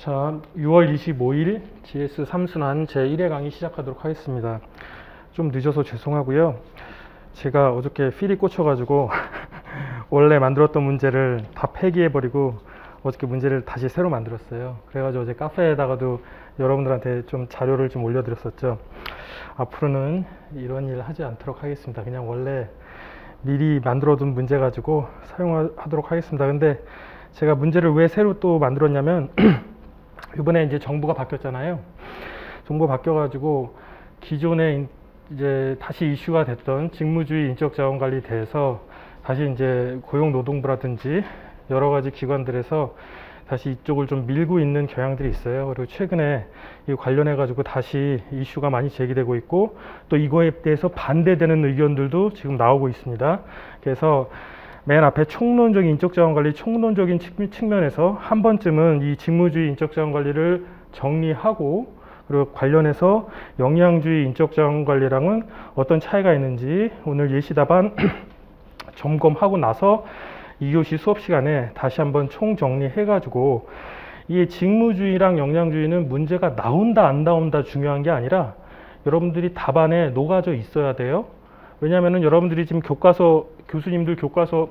자, 6월 25일 GS 3순환 제1회 강의 시작하도록 하겠습니다. 좀 늦어서 죄송하고요. 제가 어저께 필이 꽂혀가지고 원래 만들었던 문제를 다 폐기해버리고 어저께 문제를 다시 새로 만들었어요. 그래가지고 어제 카페에다가도 여러분들한테 좀 자료를 좀 올려드렸었죠. 앞으로는 이런 일 하지 않도록 하겠습니다. 그냥 원래 미리 만들어둔 문제 가지고 사용하도록 하겠습니다. 근데 제가 문제를 왜 새로 또 만들었냐면 이번에 이제 정부가 바뀌었잖아요. 정부가 바뀌어가지고 기존에 이제 다시 이슈가 됐던 직무주의 인적자원관리에 대해서 다시 이제 고용노동부라든지 여러 가지 기관들에서 다시 이쪽을 좀 밀고 있는 경향들이 있어요. 그리고 최근에 이 관련해 가지고 다시 이슈가 많이 제기되고 있고 또 이거에 대해서 반대되는 의견들도 지금 나오고 있습니다. 그래서 맨 앞에 총론적인 인적자원관리, 총론적인 측면에서 한 번쯤은 이 직무주의 인적자원관리를 정리하고 그리고 관련해서 영양주의 인적자원관리랑은 어떤 차이가 있는지 오늘 예시답안 점검하고 나서 2교시 수업 시간에 다시 한번 총정리해 가지고 이 직무주의랑 영양주의는 문제가 나온다 안 나온다 중요한 게 아니라 여러분들이 답안에 녹아져 있어야 돼요. 왜냐하면 여러분들이 지금 교과서 교수님들 교과서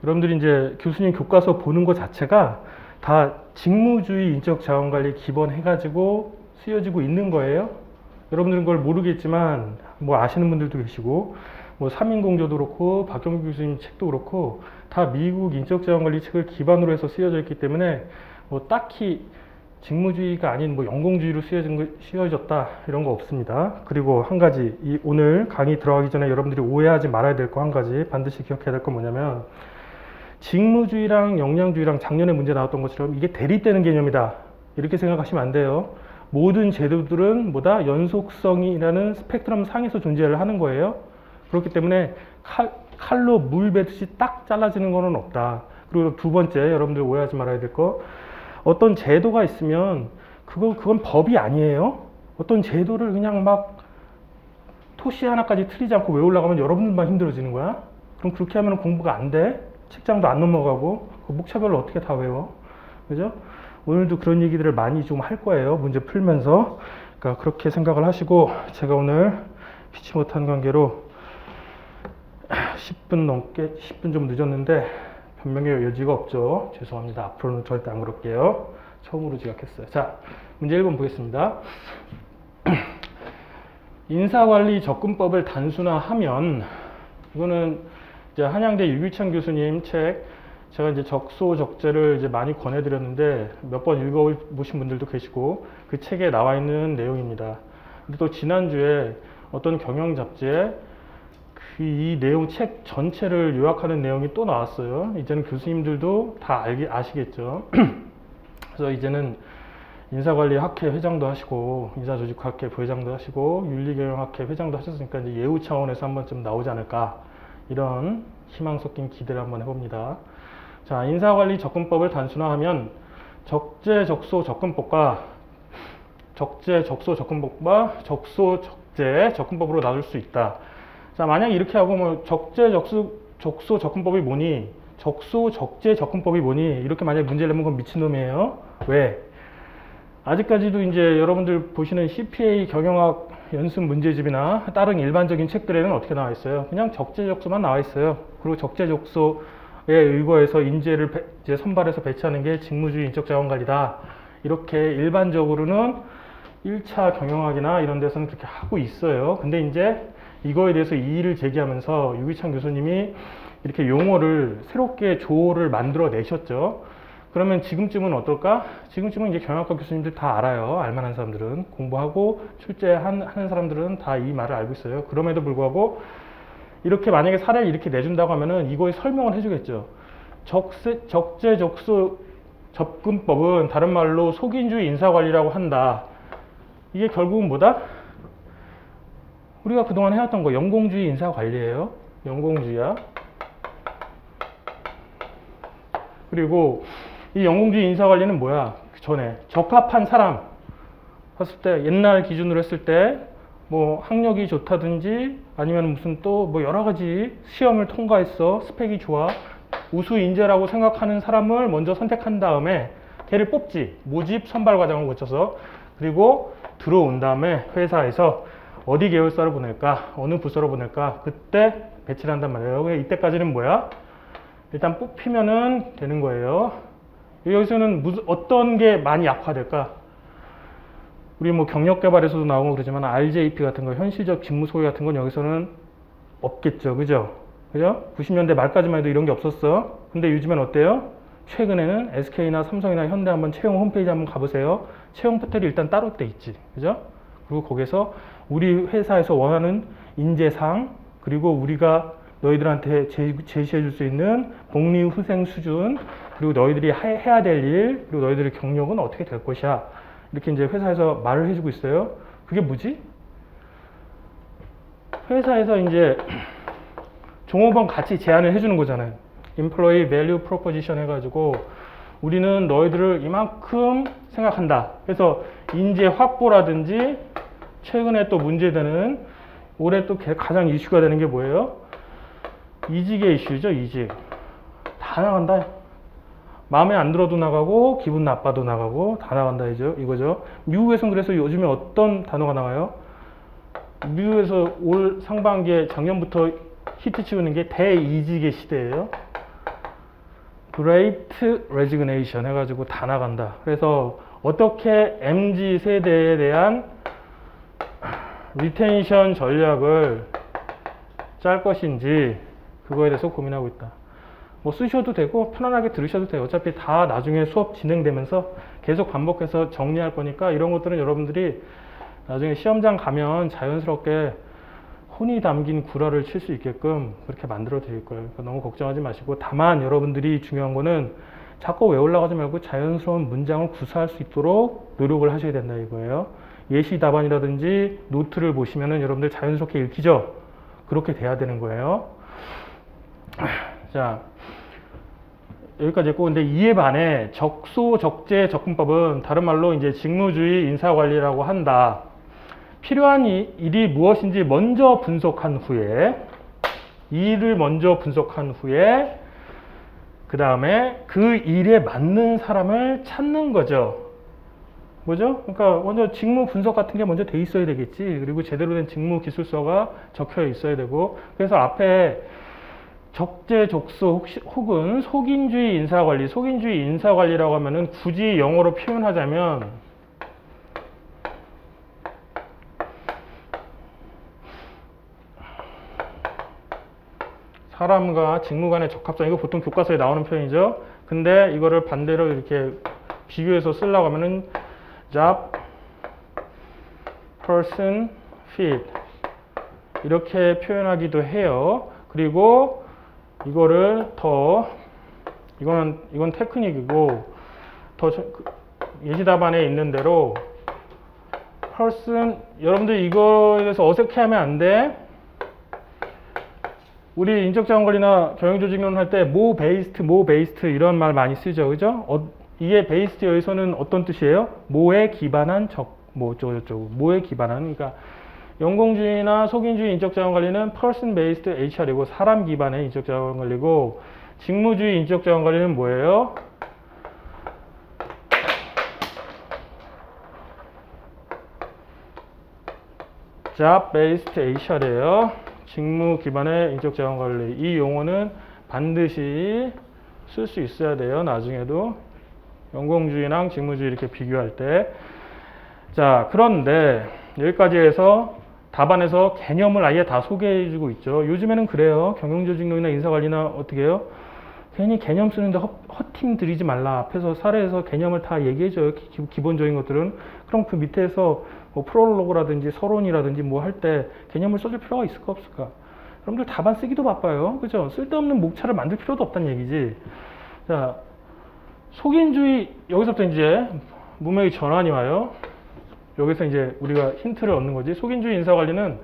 여러분들이 이제 교수님 교과서 보는 것 자체가 다 직무주의 인적자원관리 기본 해가지고 쓰여지고 있는 거예요. 여러분들은 그걸 모르겠지만 뭐 아시는 분들도 계시고 뭐 삼인공조도 그렇고 박경규 교수님 책도 그렇고 다 미국 인적자원관리 책을 기반으로 해서 쓰여져 있기 때문에 뭐 딱히 직무주의가 아닌 뭐 영공주의로 쓰여졌다 이런 거 없습니다. 그리고 한 가지 오늘 강의 들어가기 전에 여러분들이 오해하지 말아야 될 거 한 가지 반드시 기억해야 될 건 뭐냐면 직무주의랑 영양주의랑 작년에 문제 나왔던 것처럼 이게 대립되는 개념이다 이렇게 생각하시면 안 돼요. 모든 제도들은 뭐다 연속성이라는 스펙트럼 상에서 존재를 하는 거예요. 그렇기 때문에 칼로 물 베듯이 딱 잘라지는 거는 없다. 그리고 두 번째 여러분들 오해하지 말아야 될 거 어떤 제도가 있으면 그건 법이 아니에요. 어떤 제도를 그냥 막 토시 하나까지 틀리지 않고 외우려고 하면 여러분들만 힘들어지는 거야. 그럼 그렇게 하면 공부가 안 돼. 책장도 안 넘어가고 그 목차별로 어떻게 다 외워. 그죠? 오늘도 그런 얘기들을 많이 좀 할 거예요. 문제 풀면서. 그러니까 그렇게 생각을 하시고 제가 오늘 피치 못한 관계로 10분 넘게 10분 좀 늦었는데 변명의 여지가 없죠. 죄송합니다. 앞으로는 절대 안 그럴게요. 처음으로 지각했어요. 자, 문제 1번 보겠습니다. 인사관리 접근법을 단순화하면 이거는 이제 한양대 유기찬 교수님 책 제가 이제 적소적재를 이제 많이 권해드렸는데 몇 번 읽어보신 분들도 계시고 그 책에 나와 있는 내용입니다. 근데 또 지난주에 어떤 경영 잡지에 이 내용 책 전체를 요약하는 내용이 또 나왔어요. 이제는 교수님들도 다 아시겠죠. 그래서 이제는 인사관리학회 회장도 하시고 인사조직학회 부회장도 하시고 윤리경영학회 회장도 하셨으니까 이제 예우 차원에서 한 번쯤 나오지 않을까 이런 희망 섞인 기대를 한번 해봅니다. 자, 인사관리 접근법을 단순화하면 적재적소 접근법과 적재적소 접근법으로 나눌 수 있다. 자, 만약 이렇게 하고 뭐 적재적소 접근법이 뭐니? 적소적재 접근법이 뭐니? 이렇게 만약에 문제를 내면 그건 미친놈이에요. 왜? 아직까지도 이제 여러분들 보시는 CPA 경영학 연습 문제집이나 다른 일반적인 책들에는 어떻게 나와 있어요? 그냥 적재적소만 나와 있어요. 그리고 적재적소에 의거해서 인재를 이제 선발해서 배치하는 게 직무주의 인적자원관리다. 이렇게 일반적으로는 1차 경영학이나 이런 데서는 그렇게 하고 있어요. 근데 이제 이거에 대해서 이의를 제기하면서 유기찬 교수님이 이렇게 용어를 새롭게 조어를 만들어 내셨죠. 그러면 지금쯤은 어떨까? 지금쯤은 이제 경영학과 교수님들 다 알아요. 알만한 사람들은. 공부하고 출제하는 사람들은 다 이 말을 알고 있어요. 그럼에도 불구하고 이렇게 만약에 사례를 이렇게 내준다고 하면은 이거에 설명을 해주겠죠. 적재적소 접근법은 다른 말로 속인주의 인사관리라고 한다. 이게 결국은 뭐다? 우리가 그동안 해왔던 거 영공주의 인사관리예요. 영공주의야. 그리고 이 영공주의 인사관리는 뭐야? 그 전에 적합한 사람 했을 때 옛날 기준으로 했을 때 뭐 학력이 좋다든지 아니면 무슨 또 뭐 여러 가지 시험을 통과했어. 스펙이 좋아. 우수 인재라고 생각하는 사람을 먼저 선택한 다음에 걔를 뽑지. 모집 선발 과정을 거쳐서. 그리고 들어온 다음에 회사에서 어디 계열사로 보낼까, 어느 부서로 보낼까, 그때 배치를 한단 말이에요. 이때까지는 뭐야? 일단 뽑히면은 되는 거예요. 여기서는 어떤 게 많이 약화될까? 우리 뭐 경력 개발에서도 나오고 그러지만 RJP 같은 거, 현실적 직무 소개 같은 건 여기서는 없겠죠. 그죠? 그죠? 90년대 말까지만 해도 이런 게 없었어. 근데 요즘엔 어때요? 최근에는 SK나 삼성이나 현대 한번 채용 홈페이지 한번 가보세요. 채용 포털이 일단 따로 돼 있지. 그죠? 그리고 거기서 우리 회사에서 원하는 인재상, 그리고 우리가 너희들한테 제시해 줄 수 있는 복리후생 수준, 그리고 너희들이 해야 될 일, 그리고 너희들의 경력은 어떻게 될 것이야. 이렇게 이제 회사에서 말을 해주고 있어요. 그게 뭐지? 회사에서 이제 종업원 가치 제안을 해주는 거잖아요. Employee Value Proposition 해가지고 우리는 너희들을 이만큼 생각한다. 그래서 인재 확보라든지 최근에 또 문제되는 올해 또 가장 이슈가 되는 게 뭐예요? 이직의 이슈죠. 이직. 다 나간다. 마음에 안 들어도 나가고 기분 나빠도 나가고 다 나간다 이거죠. 미국에서는 그래서 요즘에 어떤 단어가 나와요? 미국에서 올 상반기에 작년부터 히트 치우는 게 대이직의 시대예요. Great Resignation 해가지고 다 나간다. 그래서 어떻게 MZ 세대에 대한 리텐션 전략을 짤 것인지 그거에 대해서 고민하고 있다. 뭐 쓰셔도 되고 편안하게 들으셔도 돼요. 어차피 다 나중에 수업 진행되면서 계속 반복해서 정리할 거니까 이런 것들은 여러분들이 나중에 시험장 가면 자연스럽게 혼이 담긴 구라를 칠 수 있게끔 그렇게 만들어 드릴 거예요. 그러니까 너무 걱정하지 마시고, 다만 여러분들이 중요한 거는 자꾸 외우려고 하지 말고 자연스러운 문장을 구사할 수 있도록 노력을 하셔야 된다 이거예요. 예시 답안이라든지 노트를 보시면은 여러분들 자연스럽게 읽히죠? 그렇게 돼야 되는 거예요. 자, 여기까지 했고, 근데 이에 반해 적소, 적재, 접근법은 다른 말로 이제 직무주의 인사관리라고 한다. 필요한 일이 무엇인지 먼저 분석한 후에, 일을 먼저 분석한 후에, 그 다음에 그 일에 맞는 사람을 찾는 거죠. 뭐죠? 그러니까 먼저 직무 분석 같은 게 먼저 돼 있어야 되겠지. 그리고 제대로 된 직무 기술서가 적혀 있어야 되고, 그래서 앞에 적재, 적소 혹은 속인주의 인사관리, 속인주의 인사관리라고 하면은 굳이 영어로 표현하자면 사람과 직무 간의 적합성, 이거 보통 교과서에 나오는 표현이죠. 근데 이거를 반대로 이렇게 비교해서 쓰려고 하면은 job, person, fit 이렇게 표현하기도 해요. 그리고 이거를 이건 테크닉이고, 더 예시 답안에 있는 대로 person, 여러분들 이거에 대해서 어색해하면 안 돼. 우리 인적자원관리나 경영조직론 할 때 모 베이스트 이런 말 많이 쓰죠. 그죠? 이게 베이스트 여기서는 어떤 뜻이에요? 모에 기반한 뭐에 기반한, 그러니까 연공주의나 속인주의 인적자원관리는 person based HR이고 사람 기반의 인적자원관리고, 직무주의 인적자원관리는 뭐예요? job based HR이에요. 직무 기반의 인적자원관리. 이 용어는 반드시 쓸 수 있어야 돼요. 나중에도 연공주의랑 직무주의 이렇게 비교할 때. 자, 그런데 여기까지 해서 답안에서 개념을 아예 다 소개해주고 있죠. 요즘에는 그래요. 경영조직론이나 인사관리나 어떻게 해요? 괜히 개념 쓰는데 헛힘 들이지 말라. 앞에서 사례에서 개념을 다 얘기해줘요. 기본적인 것들은. 그럼 그 밑에서 뭐 프롤로그라든지 서론이라든지 뭐 할 때 개념을 써줄 필요가 있을까 없을까? 여러분들 답안 쓰기도 바빠요. 그죠? 쓸데없는 목차를 만들 필요도 없다는 얘기지. 자, 속인주의, 여기서부터 이제 문맥의 전환이 와요. 여기서 이제 우리가 힌트를 얻는 거지. 속인주의 인사관리는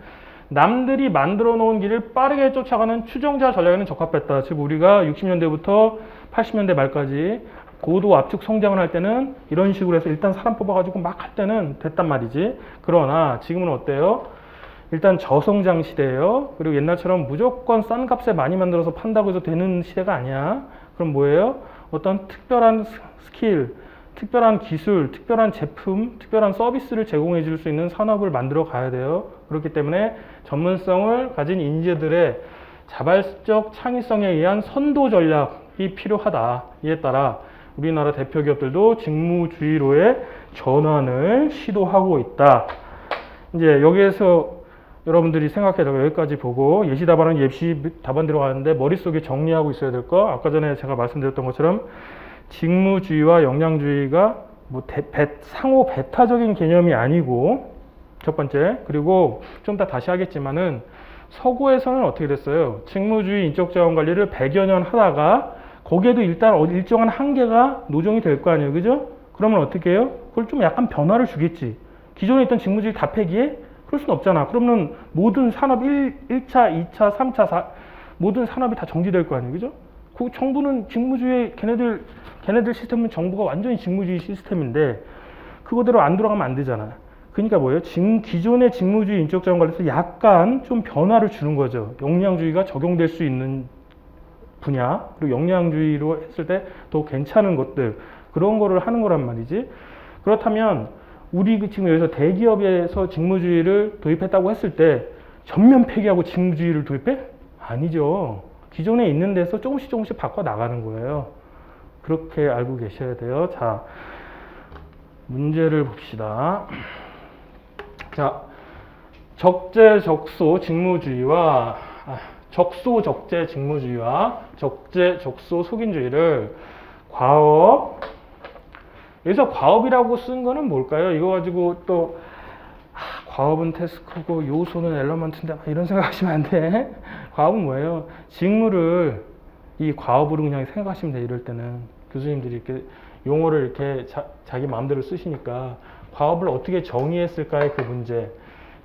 남들이 만들어 놓은 길을 빠르게 쫓아가는 추종자 전략에는 적합했다. 즉 우리가 60년대부터 80년대 말까지 고도 압축 성장을 할 때는 이런 식으로 해서 일단 사람 뽑아가지고 막 할 때는 됐단 말이지. 그러나 지금은 어때요? 일단 저성장 시대예요. 그리고 옛날처럼 무조건 싼 값에 많이 만들어서 판다고 해서 되는 시대가 아니야. 그럼 뭐예요? 어떤 특별한 스킬, 특별한 기술, 특별한 제품, 특별한 서비스를 제공해 줄 수 있는 산업을 만들어 가야 돼요. 그렇기 때문에 전문성을 가진 인재들의 자발적 창의성에 의한 선도 전략이 필요하다. 이에 따라 우리나라 대표 기업들도 직무주의로의 전환을 시도하고 있다. 이제 여기에서 여러분들이 생각해서 여기까지 보고 예시 답안은 예시 답안 들어가는데 머릿속에 정리하고 있어야 될 거, 아까 전에 제가 말씀드렸던 것처럼 직무주의와 역량주의가 뭐 상호 배타적인 개념이 아니고, 첫 번째. 그리고 좀 이따 다시 하겠지만은 서구에서는 어떻게 됐어요? 직무주의 인적자원 관리를 100여 년 하다가 거기에도 일단 일정한 한계가 노정이 될 거 아니에요, 그죠? 그러면 어떻게 해요? 그걸 좀 약간 변화를 주겠지. 기존에 있던 직무주의 다 폐기해? 그럴 수는 없잖아. 그러면 모든 산업 1차, 2차, 3차, 4, 모든 산업이 다 정지될 거 아니에요, 그죠? 그 정부는 직무주의, 걔네들 시스템은 정부가 완전히 직무주의 시스템인데 그거대로 안 돌아가면 안 되잖아. 그러니까 뭐예요? 기존의 직무주의 인적자원 관리에서 약간 좀 변화를 주는 거죠. 역량주의가 적용될 수 있는 분야, 그리고 역량주의로 했을 때 더 괜찮은 것들, 그런 거를 하는 거란 말이지. 그렇다면 우리 지금 여기서 대기업에서 직무주의를 도입했다고 했을 때 전면 폐기하고 직무주의를 도입해? 아니죠. 기존에 있는 데서 조금씩 바꿔 나가는 거예요. 그렇게 알고 계셔야 돼요. 자, 문제를 봅시다. 자, 적재적소 직무주의와 적소적재 직무주의와 적재적소 속인주의를 과업, 여기서 과업이라고 쓴 거는 뭘까요? 이거 가지고 또 과업은 태스크고 요소는 엘러먼트인데 이런 생각하시면 안 돼. 과업은 뭐예요? 직무를 이 과업으로 그냥 생각하시면 돼. 이럴 때는 교수님들이 이렇게 용어를 이렇게 자기 마음대로 쓰시니까 과업을 어떻게 정의했을까의 그 문제.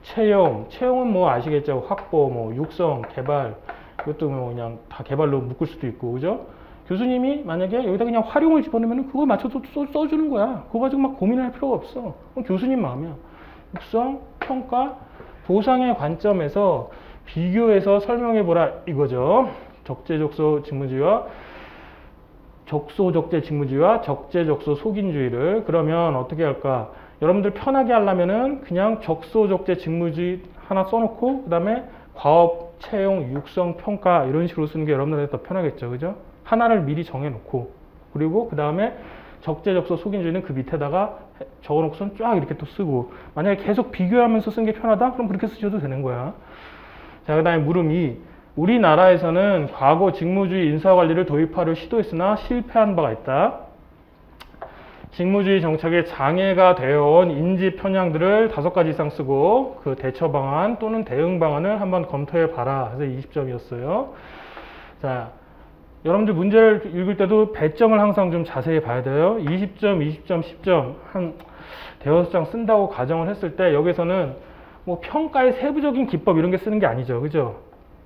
채용은 뭐 아시겠죠? 확보, 뭐 육성, 개발, 이것도 뭐 그냥 다 개발로 묶을 수도 있고, 그죠? 교수님이 만약에 여기다 그냥 활용을 집어넣으면 그거 맞춰서 써주는 거야. 그거 가지고 막 고민할 필요가 없어. 그건 교수님 마음이야. 육성, 평가, 보상의 관점에서 비교해서 설명해보라 이거죠. 적재적소 직무주의와 적소적재 직무주의와 적재적소 속인주의를. 그러면 어떻게 할까? 여러분들 편하게 하려면은 그냥 적소적재 직무주의 하나 써놓고 그 다음에 과업, 채용, 육성, 평가 이런 식으로 쓰는 게 여러분들한테 더 편하겠죠. 그죠? 하나를 미리 정해놓고, 그리고 그 다음에 적재적소 속인주의는 그 밑에다가 적어놓고선 쫙 이렇게 또 쓰고, 만약에 계속 비교하면서 쓰는 게 편하다? 그럼 그렇게 쓰셔도 되는 거야. 자, 그 다음에 물음 2. 우리나라에서는 과거 직무주의 인사관리를 도입하려 시도했으나 실패한 바가 있다. 직무주의 정착에 장애가 되어온 인지 편향들을 5가지 이상 쓰고 그 대처 방안 또는 대응 방안을 한번 검토해 봐라. 그래서 20점이었어요. 자, 여러분들 문제를 읽을 때도 배점을 항상 좀 자세히 봐야 돼요. 20점, 20점, 10점 한 대여섯 장 쓴다고 가정을 했을 때 여기서는 뭐 평가의 세부적인 기법 이런 게 쓰는 게 아니죠. 그죠?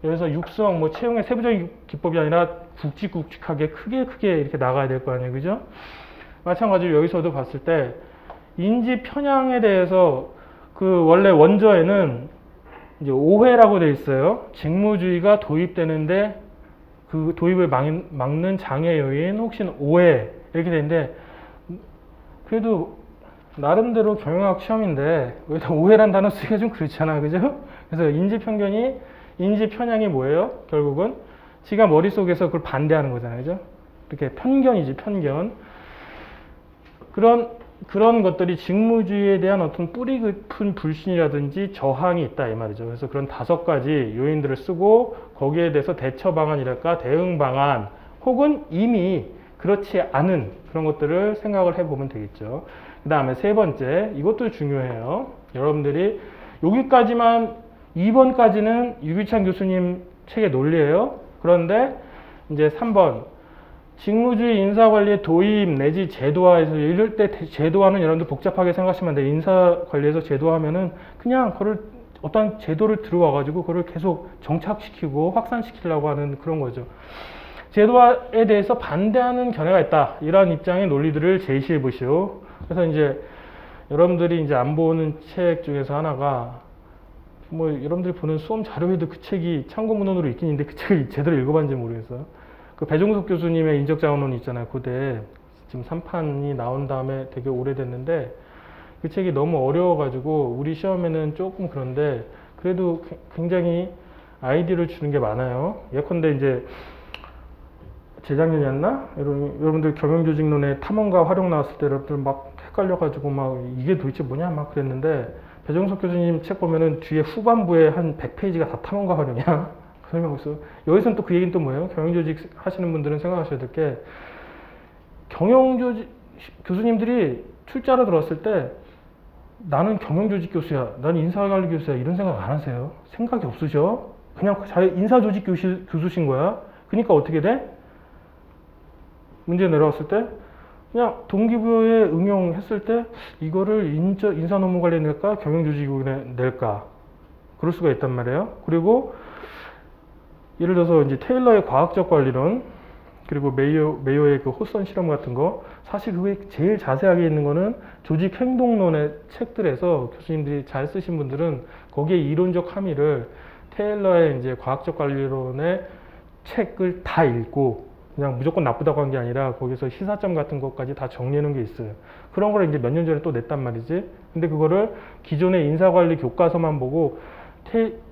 여기서 육성, 뭐 채용의 세부적인 기법이 아니라 굵직굵직하게 크게 이렇게 나가야 될 거 아니에요. 그죠? 마찬가지로 여기서도 봤을 때 인지 편향에 대해서 그 원래 원저에는 이제 오해라고 되어 있어요. 직무주의가 도입되는데 그 도입을 막는 장애 요인 혹은 오해 이렇게 되는데, 그래도 나름대로 경영학 시험인데 여기다 오해란 단어 쓰기가 좀 그렇잖아. 그죠? 그래서 인지 편향이 뭐예요? 결국은 지가 머릿속에서 그걸 반대하는 거잖아요. 그죠? 이렇게 편견이지, 편견. 그런 것들이 직무주의에 대한 어떤 뿌리 깊은 불신이라든지 저항이 있다 이 말이죠. 그래서 그런 5가지 요인들을 쓰고 거기에 대해서 대처 방안이랄까 대응 방안 혹은 이미 그렇지 않은 그런 것들을 생각을 해보면 되겠죠. 그 다음에 3번째, 이것도 중요해요. 여러분들이 여기까지만 2번까지는 유기찬 교수님 책의 논리예요. 그런데 이제 3번 직무주의 인사관리의 도입 내지 제도화에서 이럴 때 제도화는 여러분들 복잡하게 생각하시면 돼. 인사관리에서 제도화하면은 그냥 그걸 어떤 제도를 들어와 가지고 그걸 계속 정착시키고 확산시키려고 하는 그런 거죠. 제도화에 대해서 반대하는 견해가 있다. 이러한 입장의 논리들을 제시해 보시오. 그래서 이제 여러분들이 이제 안 보는 책 중에서 하나가 뭐 여러분들이 보는 수험 자료에도 그 책이 참고 문헌으로 있긴 있는데 그 책을 제대로 읽어봤는지 모르겠어요. 그 배종석 교수님의 인적자원론 있잖아요. 고대 지금 3판이 나온 다음에 되게 오래됐는데 그 책이 너무 어려워가지고 우리 시험에는 조금 그런데 그래도 굉장히 아이디어를 주는 게 많아요. 예컨대 이제 재작년이었나? 여러분들 경영조직론에 탐험과 활용 나왔을 때 여러분들 막 헷갈려가지고 막 이게 도대체 뭐냐 막 그랬는데 배정석 교수님 책 보면은 뒤에 후반부에 한 100페이지가 다 탐험과 활용이야. 설명하고 있어. 여기서는 또 그 얘기는 또 뭐예요? 경영조직 하시는 분들은 생각하셔야 될 게 경영조직 교수님들이 출자로 들어왔을 때 나는 경영조직 교수야, 나는 인사관리 교수야 이런 생각 안 하세요. 생각이 없으셔. 그냥 인사조직 교수신 거야. 그러니까 어떻게 돼? 문제 내려왔을 때 그냥 동기부여에 응용했을 때 이거를 인사노무관리에 낼까 경영조직에 낼까 그럴 수가 있단 말이에요. 그리고 예를 들어서 이제 테일러의 과학적 관리론 그리고 메이어의 그 호선 실험 같은 거 사실 그게 제일 자세하게 있는 거는 조직 행동론의 책들에서 교수님들이 잘 쓰신 분들은 거기에 이론적 함의를 테일러의 이제 과학적 관리론의 책을 다 읽고 그냥 무조건 나쁘다고 한 게 아니라 거기서 시사점 같은 것까지 다 정리해 놓은 게 있어요. 그런 거를 이제 몇 년 전에 또 냈단 말이지. 근데 그거를 기존의 인사관리 교과서만 보고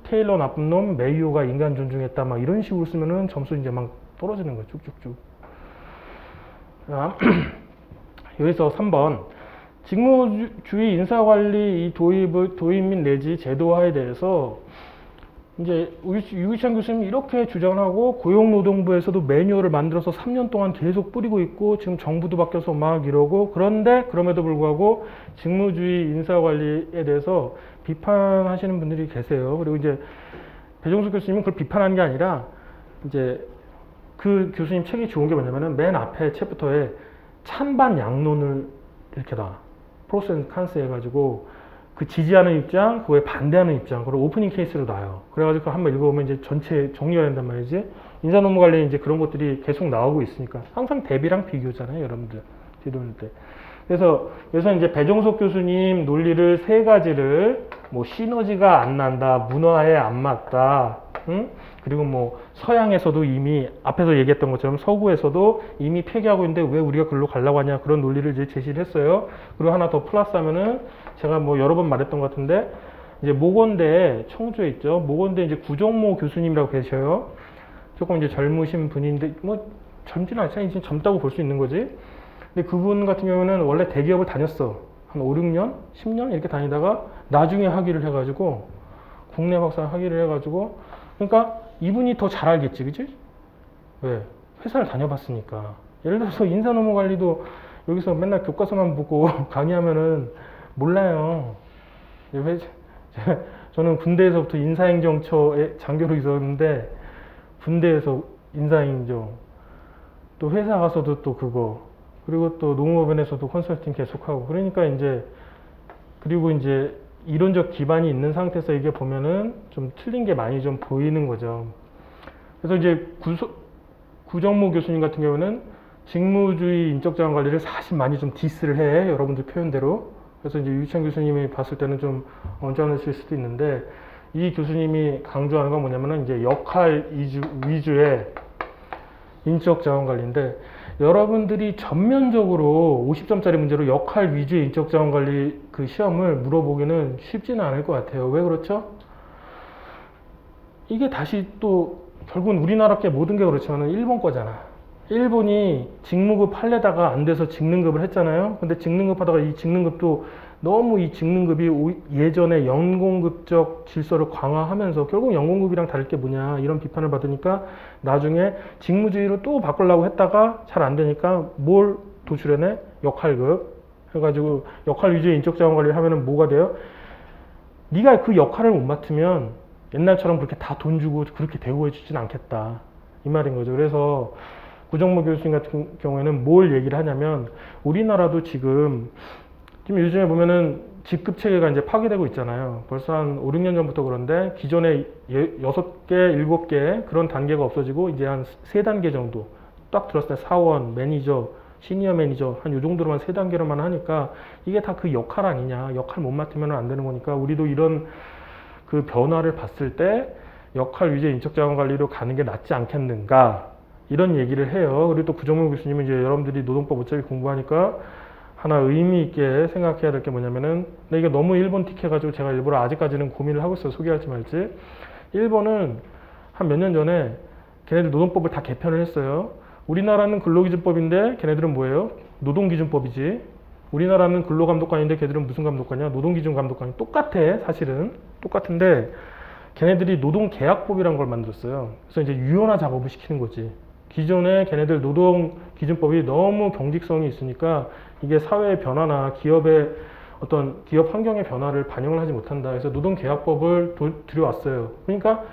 테일러 나쁜 놈, 메이오가 인간 존중했다 막 이런 식으로 쓰면은 점수 이제 막 떨어지는 거예요. 쭉쭉쭉. 여기서 3번 직무주의 인사관리 이 도입 및 내지 제도화에 대해서 이제 유기찬 교수님이 이렇게 주장하고 고용노동부에서도 매뉴얼을 만들어서 3년 동안 계속 뿌리고 있고 지금 정부도 바뀌어서 막 이러고 그런데 그럼에도 불구하고 직무주의 인사관리에 대해서 비판하시는 분들이 계세요. 그리고 이제 배종숙 교수님은 그걸 비판하는 게 아니라 이제 그 교수님 책이 좋은 게 뭐냐면은 맨 앞에 챕터에 찬반 양론을 이렇게 다 프로스 앤 칸스 해가지고 그 지지하는 입장, 그거에 반대하는 입장, 그걸 오프닝 케이스로 놔요. 그래가지고 한번 읽어보면 이제 전체 정리가 된단 말이지. 인사노무 관련 이제 그런 것들이 계속 나오고 있으니까 항상 대비랑 비교잖아요, 여러분들 뒤돌릴 때. 그래서 이제 배종석 교수님 논리를 세 가지를 뭐 시너지가 안 난다, 문화에 안 맞다, 응? 그리고 뭐 서양에서도 이미 앞에서 얘기했던 것처럼 서구에서도 이미 폐기하고 있는데 왜 우리가 글로 가려고 하냐 그런 논리를 이제 제시를 했어요. 그리고 하나 더 플러스하면은 제가 뭐 여러 번 말했던 것 같은데 이제 모건대 청주에 있죠. 모건대 이제 구정모 교수님이라고 계셔요. 조금 이제 젊으신 분인데 뭐 젊지는 않지만 이제 젊다고 볼 수 있는 거지. 근데 그분 같은 경우는 원래 대기업을 다녔어. 한 5, 6년, 10년 이렇게 다니다가 나중에 학위를 해가지고 국내 박사 학위를 해가지고 그러니까 이분이 더 잘 알겠지, 그치? 왜? 회사를 다녀봤으니까. 예를 들어서 인사노무관리도 여기서 맨날 교과서만 보고 강의하면은 몰라요. 저는 군대에서부터 인사행정처에 장교로 있었는데 군대에서 인사행정 또 회사 가서도 또 그거 그리고 또 농업원에서도 컨설팅 계속하고 그러니까 이제 그리고 이제 이론적 기반이 있는 상태에서 이게 보면은 좀 틀린 게 많이 좀 보이는 거죠. 그래서 이제 구정모 교수님 같은 경우는 직무주의 인적자원 관리를 사실 많이 좀 디스를 해, 여러분들 표현대로. 그래서 이제 유기찬 교수님이 봤을 때는 좀 언짢으실 수도 있는데 이 교수님이 강조하는 건 뭐냐면은 이제 역할 위주의 인적자원 관리인데 여러분들이 전면적으로 50점짜리 문제로 역할 위주의 인적자원 관리 그 시험을 물어보기는 쉽지는 않을 것 같아요. 왜 그렇죠? 이게 다시 또 결국은 우리나라 게 모든 게 그렇지만 일본 거잖아. 일본이 직무급 할래다가 안 돼서 직능급을 했잖아요. 근데 직능급 하다가 이 직능급도 너무 이 직능급이 예전에 연공급적 질서를 강화하면서 결국 연공급이랑 다를 게 뭐냐 이런 비판을 받으니까 나중에 직무주의로 또 바꾸려고 했다가 잘 안 되니까 뭘 도출해내? 역할급 해가지고 역할 위주의 인적자원 관리를 하면은 뭐가 돼요? 네가 그 역할을 못 맡으면 옛날처럼 그렇게 다 돈 주고 그렇게 대우해주진 않겠다 이 말인 거죠. 그래서 구정모 교수님 같은 경우에는 뭘 얘기를 하냐면 우리나라도 지금 요즘에 보면은 직급 체계가 이제 파괴되고 있잖아요. 벌써 한 5, 6년 전부터 그런데 기존에 6개, 7개 그런 단계가 없어지고 이제 한 3단계 정도 딱 들었을 때 사원, 매니저, 시니어 매니저 한 요 정도로만 3단계로만 하니까 이게 다 그 역할 아니냐. 역할 못 맡으면 안 되는 거니까 우리도 이런 그 변화를 봤을 때 역할 위주의 인적 자원 관리로 가는 게 낫지 않겠는가 이런 얘기를 해요. 그리고 또 구정문 교수님은 이제 여러분들이 노동법 어차피 공부하니까 하나 의미 있게 생각해야 될 게 뭐냐면은 근데 이게 너무 일본 틱해가지고 제가 일부러 아직까지는 고민을 하고 있어요. 소개할지 말지. 일본은 한 몇 년 전에 걔네들 노동법을 다 개편을 했어요. 우리나라는 근로기준법인데 걔네들은 뭐예요? 노동기준법이지. 우리나라는 근로감독관인데 걔들은 무슨 감독관이야? 노동기준감독관이 똑같아. 사실은 똑같은데 걔네들이 노동계약법이라는 걸 만들었어요. 그래서 이제 유연화 작업을 시키는 거지. 기존에 걔네들 노동기준법이 너무 경직성이 있으니까 이게 사회의 변화나 기업의 어떤 기업 환경의 변화를 반영을 하지 못한다. 그래서 노동계약법을 들여왔어요. 그러니까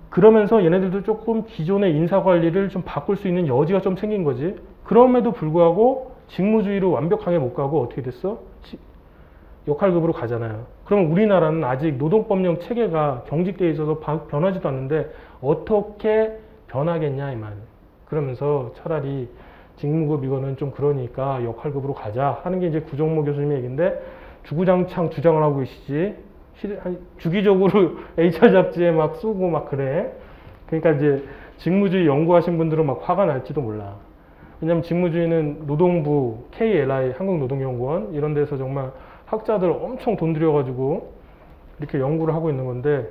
그러면서 얘네들도 조금 기존의 인사관리를 좀 바꿀 수 있는 여지가 좀 생긴 거지. 그럼에도 불구하고 직무주의로 완벽하게 못 가고 어떻게 됐어? 역할급으로 가잖아요. 그럼 우리나라는 아직 노동법령 체계가 경직되어 있어서 변하지도 않는데 어떻게 변하겠냐 이 말이에요. 그러면서 차라리 직무급 이거는 좀 그러니까 역할급으로 가자 하는 게 이제 구정모 교수님의 얘기인데 주구장창 주장을 하고 계시지. 주기적으로 HR 잡지에 막 쓰고 막 그래. 그러니까 이제 직무주의 연구하신 분들은 막 화가 날지도 몰라. 왜냐면 직무주의는 노동부, KLI, 한국노동연구원 이런 데서 정말 학자들 엄청 돈 들여가지고 이렇게 연구를 하고 있는 건데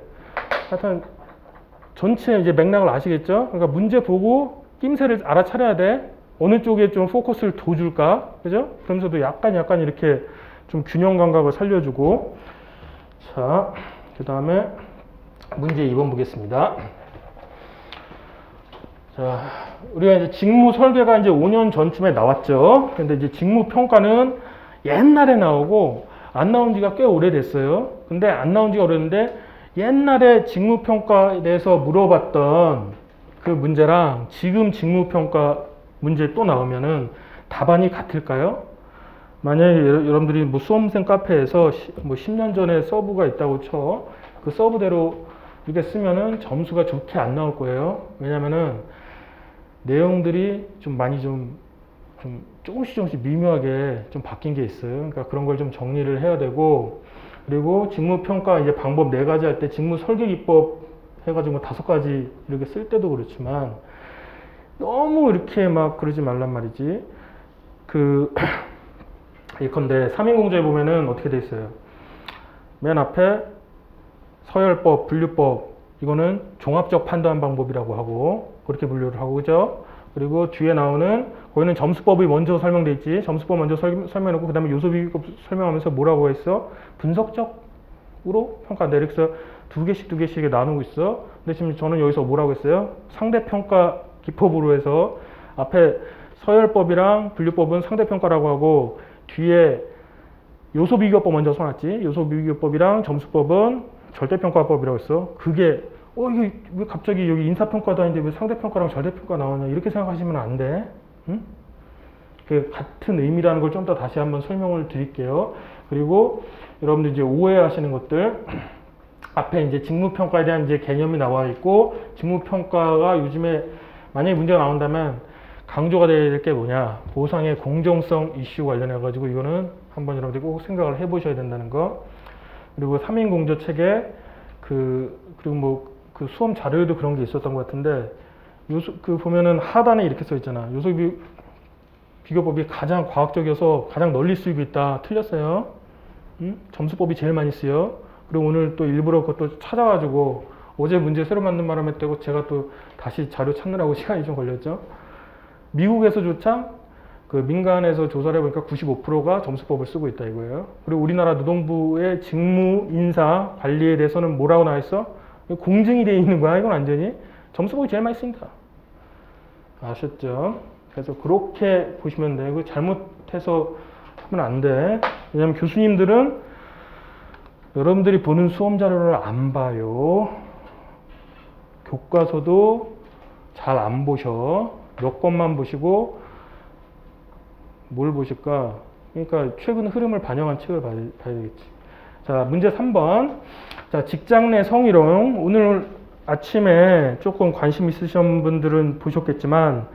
하여튼 전체 이제 맥락을 아시겠죠? 그러니까 문제 보고 낌새를 알아차려야 돼. 어느 쪽에 좀 포커스를 더 줄까? 그죠? 그러면서도 약간 이렇게 좀 균형 감각을 살려주고 자, 그 다음에 문제 2번 보겠습니다. 자, 우리가 이제 직무 설계가 이제 5년 전쯤에 나왔죠. 근데 이제 직무 평가는 옛날에 나오고 안 나온 지가 꽤 오래됐어요. 근데 안 나온 지가 오래됐는데 옛날에 직무 평가에 대해서 물어봤던 그 문제랑 지금 직무 평가 문제 또 나오면은 답안이 같을까요? 만약에 여러분들이 뭐 수험생 카페에서 뭐 10년 전에 서브가 있다고 쳐. 그 서브대로 이렇게 쓰면은 점수가 좋게 안 나올 거예요. 왜냐면은 내용들이 좀 많이 좀 조금씩 미묘하게 좀 바뀐 게 있어요. 그러니까 그런 걸 좀 정리를 해야 되고, 그리고 직무평가 이제 방법 4가지 할 때 직무 설계 기법 해가지고 5가지 이렇게 쓸 때도 그렇지만 너무 이렇게 막 그러지 말란 말이지. 예컨대 3인공조에 보면은 어떻게 돼 있어요? 맨 앞에 서열법, 분류법 이거는 종합적 판단 방법이라고 하고 그렇게 분류를 하고 그죠? 그리고 뒤에 나오는 거기는 점수법이 먼저 설명돼 있지. 점수법 먼저 설명해놓고 그 다음에 요소비교법 설명하면서 뭐라고 했어? 분석적으로 평가한다. 그래서 두 개씩 나누고 있어. 근데 지금 저는 여기서 뭐라고 했어요? 상대평가 기법으로 해서 앞에 서열법이랑 분류법은 상대평가라고 하고 뒤에 요소비교법 먼저 써놨지. 요소비교법이랑 점수법은 절대평가법이라고 했어. 그게 이게 왜 갑자기 여기 인사평가도 아닌데 왜 상대평가랑 절대평가 나오냐 이렇게 생각하시면 안 돼. 응? 그 같은 의미라는 걸 좀 더 다시 한번 설명을 드릴게요. 그리고 여러분들 이제 오해하시는 것들 앞에 이제 직무평가에 대한 이제 개념이 나와 있고 직무평가가 요즘에 만약에 문제가 나온다면 강조가 돼야 될 게 뭐냐, 보상의 공정성 이슈 관련해 가지고 이거는 한번 여러분들이 꼭 생각을 해 보셔야 된다는 거. 그리고 3인 공조 체계 그리고 뭐 그 수험 자료에도 그런 게 있었던 것 같은데 보면은 하단에 이렇게 써 있잖아. 요소 비교법이 가장 과학적이어서 가장 널리 쓰이고 있다. 틀렸어요. 점수법이 제일 많이 쓰여. 그리고 오늘 또 일부러 그것도 찾아가지고 어제 문제 새로 만든 바람에 때고 제가 또 다시 자료 찾느라고 시간이 좀 걸렸죠. 미국에서조차 그 민간에서 조사를 해보니까 95%가 점수법을 쓰고 있다 이거예요. 그리고 우리나라 노동부의 직무 인사 관리에 대해서는 뭐라고 나와 있어? 공증이 되어 있는 거야. 이건 완전히 점수법이 제일 많이 씁니다. 아셨죠? 그래서 그렇게 보시면 되고 잘못해서 하면 안 돼. 왜냐면 교수님들은 여러분들이 보는 수험 자료를 안 봐요. 교과서도 잘 안 보셔. 몇 권만 보시고 뭘 보실까? 그러니까 최근 흐름을 반영한 책을 봐야 되겠지. 자, 문제 3번. 자, 직장 내 성희롱. 오늘 아침에 조금 관심 있으신 분들은 보셨겠지만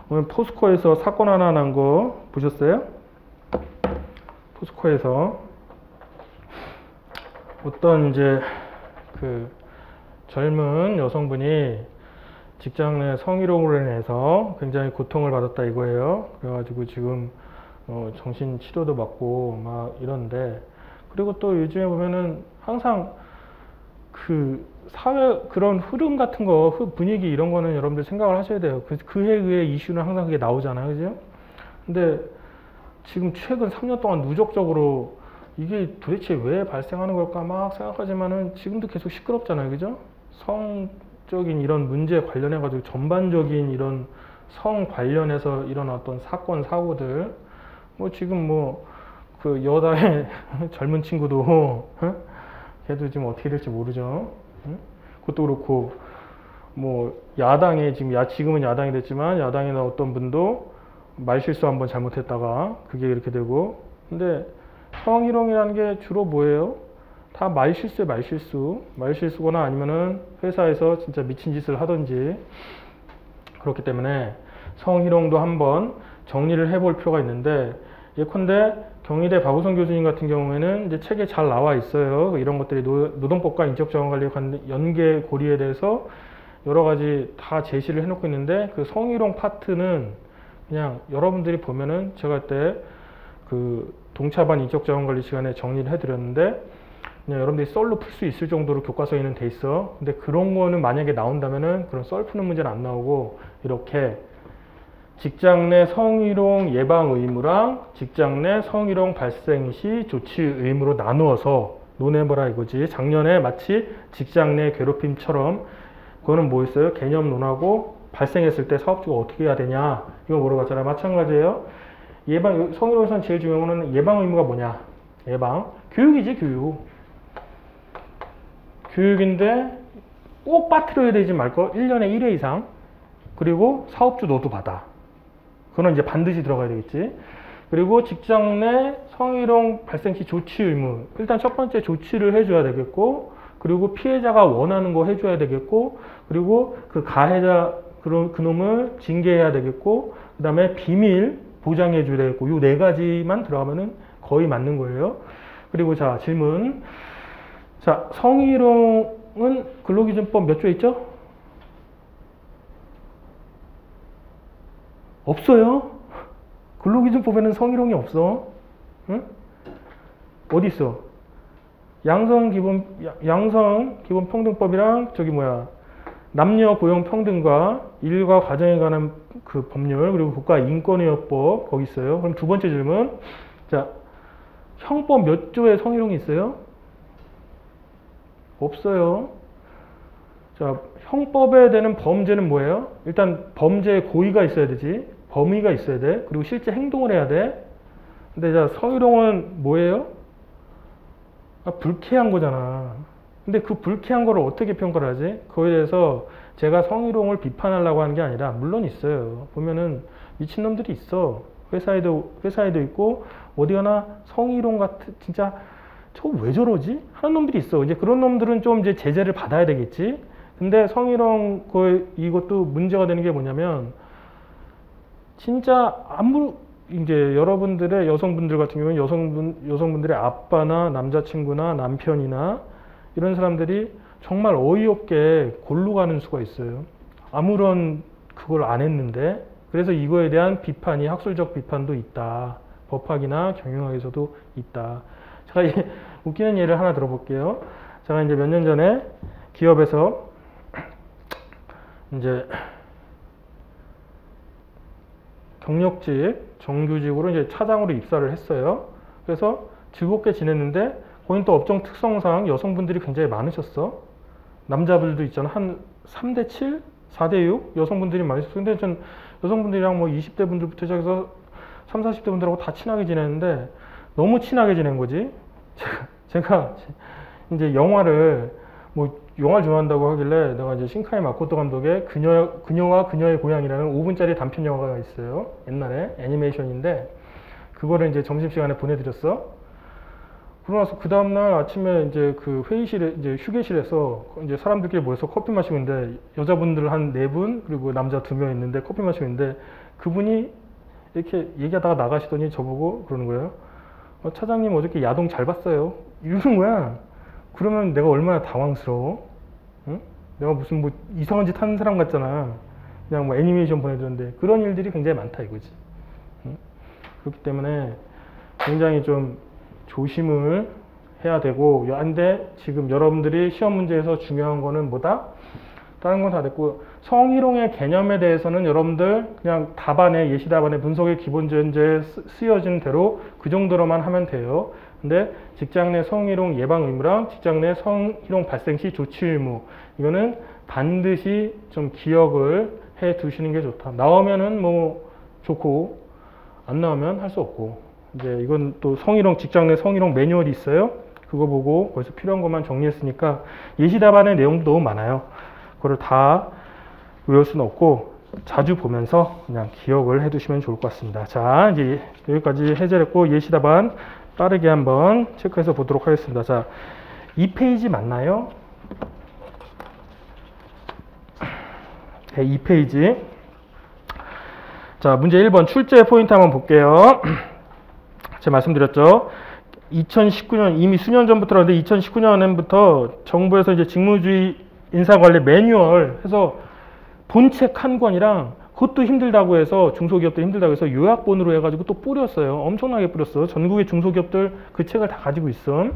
오늘 포스코에서 사건 하나 난 거 보셨어요? 포스코에서 어떤 이제 그 젊은 여성분이 직장 내 성희롱으로 인해서 굉장히 고통을 받았다 이거예요. 그래가지고 지금 정신 치료도 받고 막 이런데, 그리고 또 요즘에 보면은 항상 그 사회 그런 흐름 같은 거, 분위기 이런 거는 여러분들 생각을 하셔야 돼요. 그에 의해 이슈는 항상 그게 나오잖아요. 그죠? 근데 지금 최근 3년 동안 누적적으로 이게 도대체 왜 발생하는 걸까 막 생각하지만은 지금도 계속 시끄럽잖아요. 그죠? 성적인 이런 문제 관련해 가지고 전반적인 이런 성 관련해서 이런 어떤 사건 사고들, 뭐 지금 뭐 그 여다의 젊은 친구도 걔도 지금 어떻게 될지 모르죠. 그것도 그렇고 뭐 야당에 지금은 야당이 됐지만 야당이나 어떤 분도 말실수 한번 잘못했다가 그게 이렇게 되고. 근데 성희롱이라는 게 주로 뭐예요? 다 말실수에 말실수거나 아니면은 회사에서 진짜 미친 짓을 하든지. 그렇기 때문에 성희롱도 한번 정리를 해볼 필요가 있는데, 예컨대 경희대 박우성 교수님 같은 경우에는 이제 책에 잘 나와 있어요. 이런 것들이 노동법과 인적자원관리의 연계고리에 대해서 여러 가지 다 제시를 해놓고 있는데, 그 성희롱 파트는 그냥 여러분들이 보면은 제가 그때 그 동차반 인적자원관리 시간에 정리를 해드렸는데, 그냥 여러분들이 썰로 풀 수 있을 정도로 교과서에는 돼 있어. 근데 그런 거는 만약에 나온다면은 그런 썰 푸는 문제는 안 나오고, 이렇게 직장 내 성희롱 예방 의무랑 직장 내 성희롱 발생 시 조치 의무로 나누어서 논해보라 이거지. 작년에 마치 직장 내 괴롭힘처럼, 그거는 뭐였어요? 개념 논하고 발생했을 때 사업주가 어떻게 해야 되냐 이거 물어봤잖아요. 마찬가지예요. 성희롱에서는 제일 중요한 거는 예방 의무가 뭐냐? 예방. 교육이지, 교육인데 꼭 빠뜨려야 되지 말거. 1년에 1회 이상. 그리고 사업주 너도 받아. 그건 이제 반드시 들어가야 되겠지. 그리고 직장 내 성희롱 발생 시 조치 의무. 일단 첫 번째 조치를 해줘야 되겠고, 그리고 피해자가 원하는 거 해줘야 되겠고, 그리고 그 가해자 그놈을 징계해야 되겠고, 그 다음에 비밀 보장해줘야 되겠고, 요 네 가지만 들어가면은 거의 맞는 거예요. 그리고 자, 질문. 자, 성희롱은 근로기준법 몇 조에 있죠? 없어요. 근로기준법에는 성희롱이 없어. 응? 어디 있어? 양성기본평등법이랑 남녀 고용평등과 일과 가정에 관한 그 법률, 그리고 국가인권의협법 거기 있어요. 그럼 두 번째 질문. 자, 형법 몇 조에 성희롱이 있어요? 없어요. 자, 형법에 대한 범죄는 뭐예요? 일단 범죄의 고의가 있어야 되지. 범의가 있어야 돼. 그리고 실제 행동을 해야 돼. 근데 자, 성희롱은 뭐예요? 불쾌한 거잖아. 근데 그 불쾌한 거를 어떻게 평가를 하지? 그거에 대해서 제가 성희롱을 비판하려고 하는 게 아니라, 물론 있어요. 보면은 미친놈들이 있어. 회사에도 있고, 어디 가나 성희롱 같은, 진짜 저거 왜 저러지? 하는 놈들이 있어. 이제 그런 놈들은 좀 이제 제재를 받아야 되겠지. 근데 성희롱 이것도 문제가 되는 게 뭐냐면, 진짜 이제 여러분들의 여성분들 같은 경우는 여성분들의 아빠나 남자친구나 남편이나 이런 사람들이 정말 어이없게 골로 가는 수가 있어요. 아무런 그걸 안 했는데. 그래서 이거에 대한 비판이, 학술적 비판도 있다. 법학이나 경영학에서도 있다. 제가 웃기는 예를 하나 들어볼게요. 제가 이제 몇 년 전에 기업에서 이제 경력직, 정규직으로 이제 차장으로 입사를 했어요. 그래서 즐겁게 지냈는데, 거긴 또 업종 특성상 여성분들이 굉장히 많으셨어. 남자분들도 있잖아. 한 3대 7? 4대 6? 여성분들이 많으셨어. 근데 전 여성분들이랑 뭐 20대 분들부터 시작해서 30, 40대 분들하고 다 친하게 지냈는데, 너무 친하게 지낸 거지. 제가 이제 영화를 좋아한다고 하길래, 내가 이제 신카이 마코토 감독의 그녀와 그녀의 고향이라는 5분짜리 단편 영화가 있어요. 옛날에 애니메이션인데, 그거를 이제 점심시간에 보내드렸어. 그러고 나서 그 다음날 아침에 이제 그 회의실에, 이제 휴게실에서 이제 사람들끼리 모여서 커피 마시고 있는데, 여자분들 한 4분, 그리고 남자 2명 있는데 커피 마시고 있는데, 그분이 이렇게 얘기하다가 나가시더니 저보고 그러는 거예요. 차장님 어저께 야동 잘 봤어요. 이러는 거야. 그러면 내가 얼마나 당황스러워? 응? 내가 무슨 뭐 이상한 짓 하는 사람 같잖아. 그냥 뭐 애니메이션 보내줬는데 그런 일들이 굉장히 많다 이거지. 응? 그렇기 때문에 굉장히 좀 조심을 해야 되고, 근데 지금 여러분들이 시험 문제에서 중요한 거는 뭐다? 다른 건 다 됐고, 성희롱의 개념에 대해서는 여러분들 그냥 답안에, 예시 답안에 분석의 기본 전제에 쓰여진 대로 그 정도로만 하면 돼요. 근데 직장 내 성희롱 예방 의무랑 직장 내 성희롱 발생 시 조치 의무, 이거는 반드시 좀 기억을 해 두시는 게 좋다. 나오면은 뭐 좋고 안 나오면 할 수 없고, 이제 이건 또 성희롱, 직장 내 성희롱 매뉴얼이 있어요. 그거 보고 거기서 필요한 것만 정리했으니까 예시 답안의 내용도 너무 많아요. 그걸 다 외울 수는 없고 자주 보면서 그냥 기억을 해 두시면 좋을 것 같습니다. 자, 이제 여기까지 해제했고 예시 답안 빠르게 한번 체크해서 보도록 하겠습니다. 자, 2페이지 맞나요? 네, 2페이지. 자, 문제 1번 출제 포인트 한번 볼게요. 제가 말씀드렸죠. 2019년, 이미 수년 전부터라는데 2019년부터 정부에서 이제 직무주의 인사관리 매뉴얼 해서 본책 한 권이랑, 그것도 힘들다고 해서, 중소기업도 힘들다고 해서 요약본으로 해가지고 또 뿌렸어요. 엄청나게 뿌렸어. 전국의 중소기업들 그 책을 다 가지고 있어.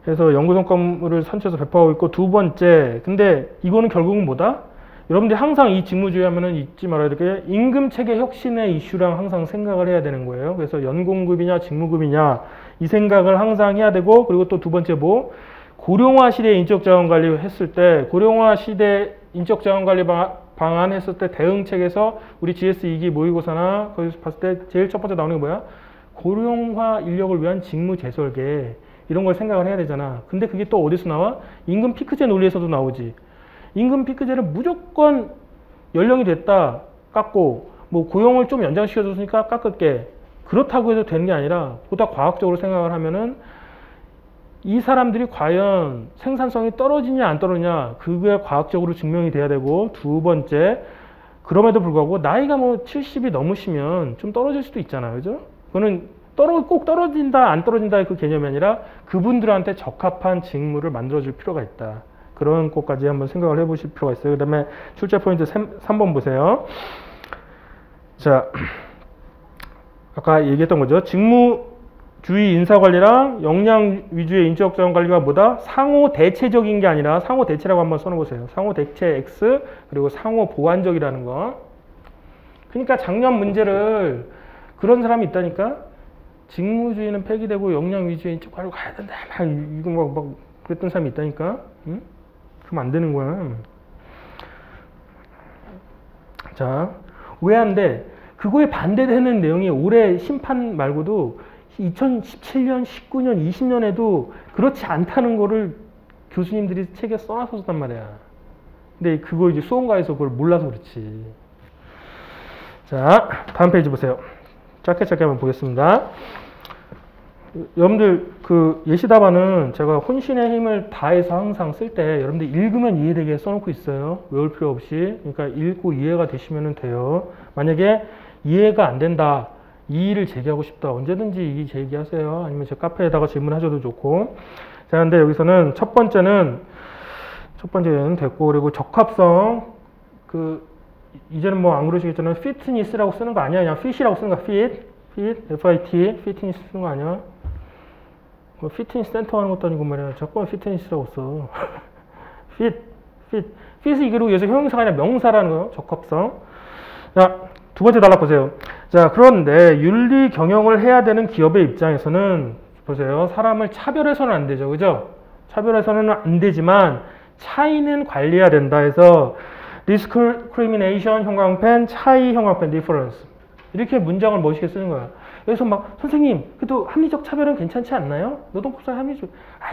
그래서 연구성과물을 선처해서 배포하고 있고, 두 번째, 근데 이거는 결국은 뭐다? 여러분들이 항상 이 직무주의 하면은 잊지 말아야 될 게 임금체계 혁신의 이슈랑 항상 생각을 해야 되는 거예요. 그래서 연공급이냐 직무급이냐 이 생각을 항상 해야 되고, 그리고 또 두 번째 뭐 고령화 시대 인적자원관리 했을 때, 고령화 시대 인적자원관리 방안 했을 때 대응책에서 우리 GS 2기 모의고사나 거기서 봤을 때 제일 첫 번째 나오는 게 뭐야? 고령화 인력을 위한 직무 재설계, 이런 걸 생각을 해야 되잖아. 근데 그게 또 어디서 나와? 임금 피크제 논리에서도 나오지. 임금 피크제를 무조건 연령이 됐다 깎고, 뭐 고용을 좀 연장시켜줬으니까 깎을게, 그렇다고 해도 되는 게 아니라 보다 과학적으로 생각을 하면은 이 사람들이 과연 생산성이 떨어지냐 안 떨어지냐, 그게 과학적으로 증명이 돼야 되고, 두 번째, 그럼에도 불구하고 나이가 뭐 70이 넘으시면 좀 떨어질 수도 있잖아요. 그죠? 그거는 꼭 떨어진다 안 떨어진다의 그 개념이 아니라 그분들한테 적합한 직무를 만들어줄 필요가 있다. 그런 것까지 한번 생각을 해보실 필요가 있어요. 그 다음에 출제 포인트 3번 보세요. 자, 아까 얘기했던 거죠. 직무주의 인사관리랑 역량 위주의 인적자원관리가 뭐다? 상호 대체적인 게 아니라 상호 대체라고 한번 써놓으세요. 상호 대체 X, 그리고 상호 보완적이라는 거. 그러니까 작년 문제를 그런 사람이 있다니까? 직무주의는 폐기되고 역량 위주의 인적관리로 가야 된다. 이거 막 그랬던 사람이 있다니까? 응? 그럼 안 되는 거야. 자, 왜 안 돼? 그거에 반대되는 내용이 올해 심판 말고도 2017년, 19년, 20년에도 그렇지 않다는 거를 교수님들이 책에 써놔서 줬단 말이야. 근데 그거 이제 수험가에서 그걸 몰라서 그렇지. 자, 다음 페이지 보세요. 짧게 한번 보겠습니다. 여러분들 그 예시 답안은 제가 혼신의 힘을 다해서 항상 쓸 때 여러분들 읽으면 이해되게 써놓고 있어요. 외울 필요 없이. 그러니까 읽고 이해가 되시면 돼요. 만약에 이해가 안 된다, 이의를 제기하고 싶다, 언제든지 이의 제기하세요. 아니면 제 카페에다가 질문하셔도 좋고. 자, 근데 여기서는 첫 번째는 됐고, 그리고 적합성, 이제는 뭐 안 그러시겠지만 fitness라고 쓰는 거 아니야. 그냥 fit이라고 쓰는 거. fit, fitness 쓰는 거 아니야. 뭐 피트니스 센터 하는 것도 아니고 말이야. 자꾸만 피트니스라고 써. fit이 이게 여기서 형용사가 아니라 명사라는 거예요. 적합성. 자, 두 번째 단락 보세요. 자, 그런데 윤리 경영을 해야 되는 기업의 입장에서는 보세요. 사람을 차별해서는 안 되죠. 그죠? 차별해서는 안 되지만 차이는 관리해야 된다 해서 discrimination 형광펜, 차이 형광펜, difference. 이렇게 문장을 멋있게 쓰는 거야. 여기서 막 선생님, 그래도 합리적 차별은 괜찮지 않나요? 노동법상 합리적.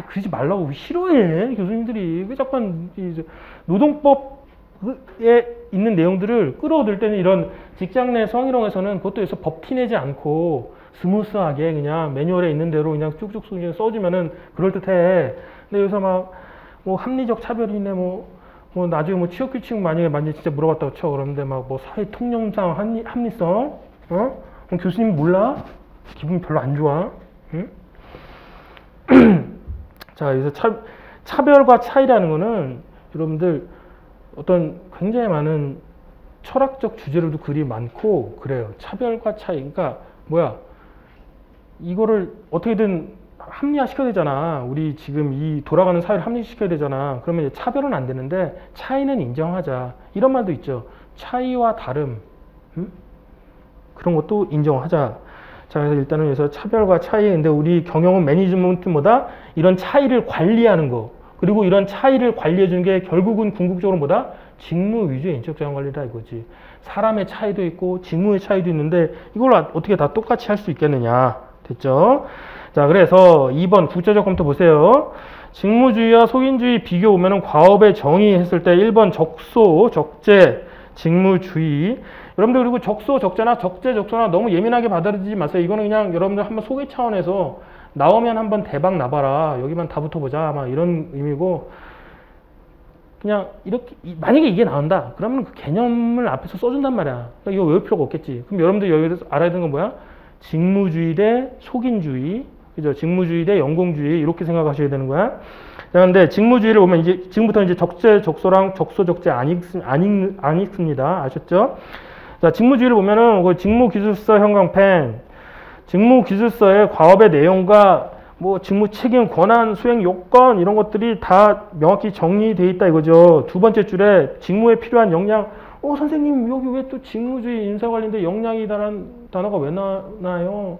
그러지 말라고. 싫어해 교수님들이. 왜 자꾸 노동법에 있는 내용들을 끌어들 때는 이런 직장 내 성희롱에서는 그것도 여기서 법 티내지 않고 스무스하게 그냥 매뉴얼에 있는 대로 그냥 쭉쭉 써주면은 그럴듯해. 근데 여기서 막 뭐 합리적 차별이네, 뭐 나중에 뭐 취업 규칙 만약에 진짜 물어봤다고 쳐. 그러는데 막 뭐 사회 통념상 합리성, 그럼 교수님 몰라? 기분이 별로 안 좋아. 응? 자, 여기서 차별과 차이라는 거는 여러분들 어떤 굉장히 많은 철학적 주제로도 글이 많고 그래요. 차별과 차이. 그러니까 뭐야? 이거를 어떻게든 합리화시켜야 되잖아. 우리 지금 이 돌아가는 사회를 합리화시켜야 되잖아. 그러면 이제 차별은 안 되는데 차이는 인정하자. 이런 말도 있죠. 차이와 다름. 그런 것도 인정하자. 자, 그래서 일단은 여기서 차별과 차이. 근데 우리 경영은 매니지먼트보다 이런 차이를 관리하는 거. 그리고 이런 차이를 관리해 주는 게 결국은 궁극적으로 뭐다? 직무 위주의 인적 자원 관리다 이거지. 사람의 차이도 있고 직무의 차이도 있는데 이걸 어떻게 다 똑같이 할 수 있겠느냐. 됐죠? 자, 그래서 2번 국제적 검토 보세요. 직무주의와 속인주의 비교 보면은 과업의 정의했을 때 1번 적소, 적재, 직무주의. 여러분들 그리고 적소, 적재나 적재, 적소나 너무 예민하게 받아들이지 마세요. 이거는 그냥 여러분들 한번 소개 차원에서 나오면 한번 대박 나봐라. 여기만 다 붙어보자. 아마 이런 의미고 그냥 이렇게 만약에 이게 나온다. 그러면 그 개념을 앞에서 써준단 말이야. 그러니까 이거 외울 필요가 없겠지. 그럼 여러분들 여기서 알아야 되는 건 뭐야? 직무주의 대 속인주의. 그죠? 직무주의 대 연공주의. 이렇게 생각하셔야 되는 거야. 자, 근데 직무주의를 보면 이제 지금부터 이제 적재, 적소랑 적소, 적재 안 읽습니다. 아셨죠? 자, 직무주의를 보면은 그 직무기술서 형광펜, 직무기술서의 과업의 내용과 뭐 직무 책임, 권한, 수행 요건 이런 것들이 다 명확히 정리되어 있다 이거죠. 두 번째 줄에 직무에 필요한 역량. 선생님 여기 왜 또 직무주의 인사관리인데 역량이라는 단어가 왜 나와요?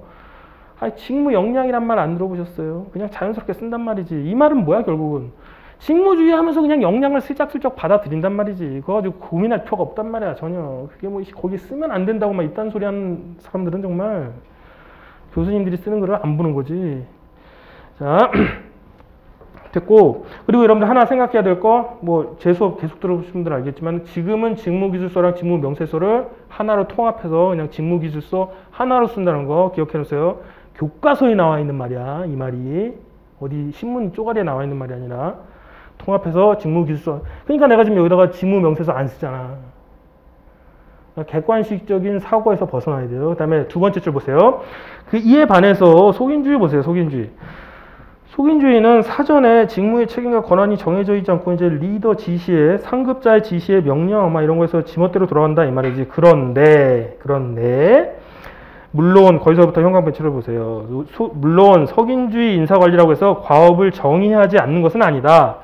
직무 역량이란 말 안 들어보셨어요? 그냥 자연스럽게 쓴단 말이지. 이 말은 뭐야 결국은? 직무주의 하면서 그냥 역량을 슬쩍슬쩍 받아들인단 말이지. 그거 가지고 고민할 필요가 없단 말이야 전혀. 그게 뭐 거기 쓰면 안 된다고 막 이딴 소리 하는 사람들은 정말 교수님들이 쓰는 글을 안 보는 거지. 자, 됐고, 그리고 여러분들 하나 생각해야 될 거, 뭐 제 수업 계속 들어보신 분들 알겠지만 지금은 직무기술서랑 직무명세서를 하나로 통합해서 그냥 직무기술서 하나로 쓴다는 거 기억해 놓으세요. 교과서에 나와 있는 말이야. 이 말이 어디 신문 쪼가리에 나와 있는 말이 아니라 통합해서 직무기술서. 그러니까 내가 지금 여기다가 직무명세서 안 쓰잖아. 객관식적인 사고에서 벗어나야 돼요. 그 다음에 두 번째 줄 보세요. 그 이에 반해서 속인주의 보세요. 속인주의. 속인주의는 사전에 직무의 책임과 권한이 정해져 있지 않고 이제 리더 지시에 상급자의 지시에 명령 막 이런 거에서 지멋대로 돌아간다 이 말이지. 그런데 물론 거기서부터 형광펜치를 보세요. 물론 속인주의 인사관리라고 해서 과업을 정의하지 않는 것은 아니다.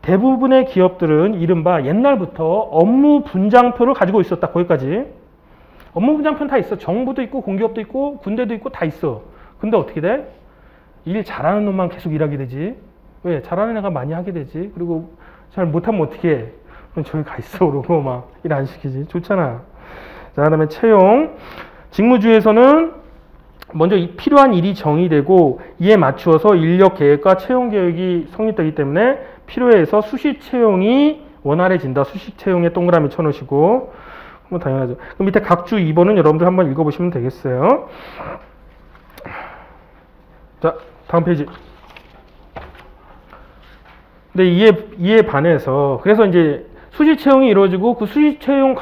대부분의 기업들은 이른바 옛날부터 업무 분장표를 가지고 있었다. 거기까지. 업무 분장표는 다 있어. 정부도 있고 공기업도 있고 군대도 있고 다 있어. 근데 어떻게 돼? 일 잘하는 놈만 계속 일하게 되지. 왜? 잘하는 애가 많이 하게 되지. 그리고 잘 못하면 어떻게 해? 그럼 저기 가 있어. 그러고 막 일 안 시키지. 좋잖아. 자, 그 다음에 채용. 직무주의에서는 먼저 필요한 일이 정의되고 이에 맞추어서 인력 계획과 채용 계획이 성립되기 때문에 필요에 의해서 수시 채용이 원활해진다. 수시 채용에 동그라미 쳐놓으시고. 그럼 당연하죠. 그럼 밑에 각주 2번은 여러분들 한번 읽어보시면 되겠어요. 자, 다음 페이지. 근데 이에 반해서 그래서 이제 수시 채용이 이루어지고 그 수시 채용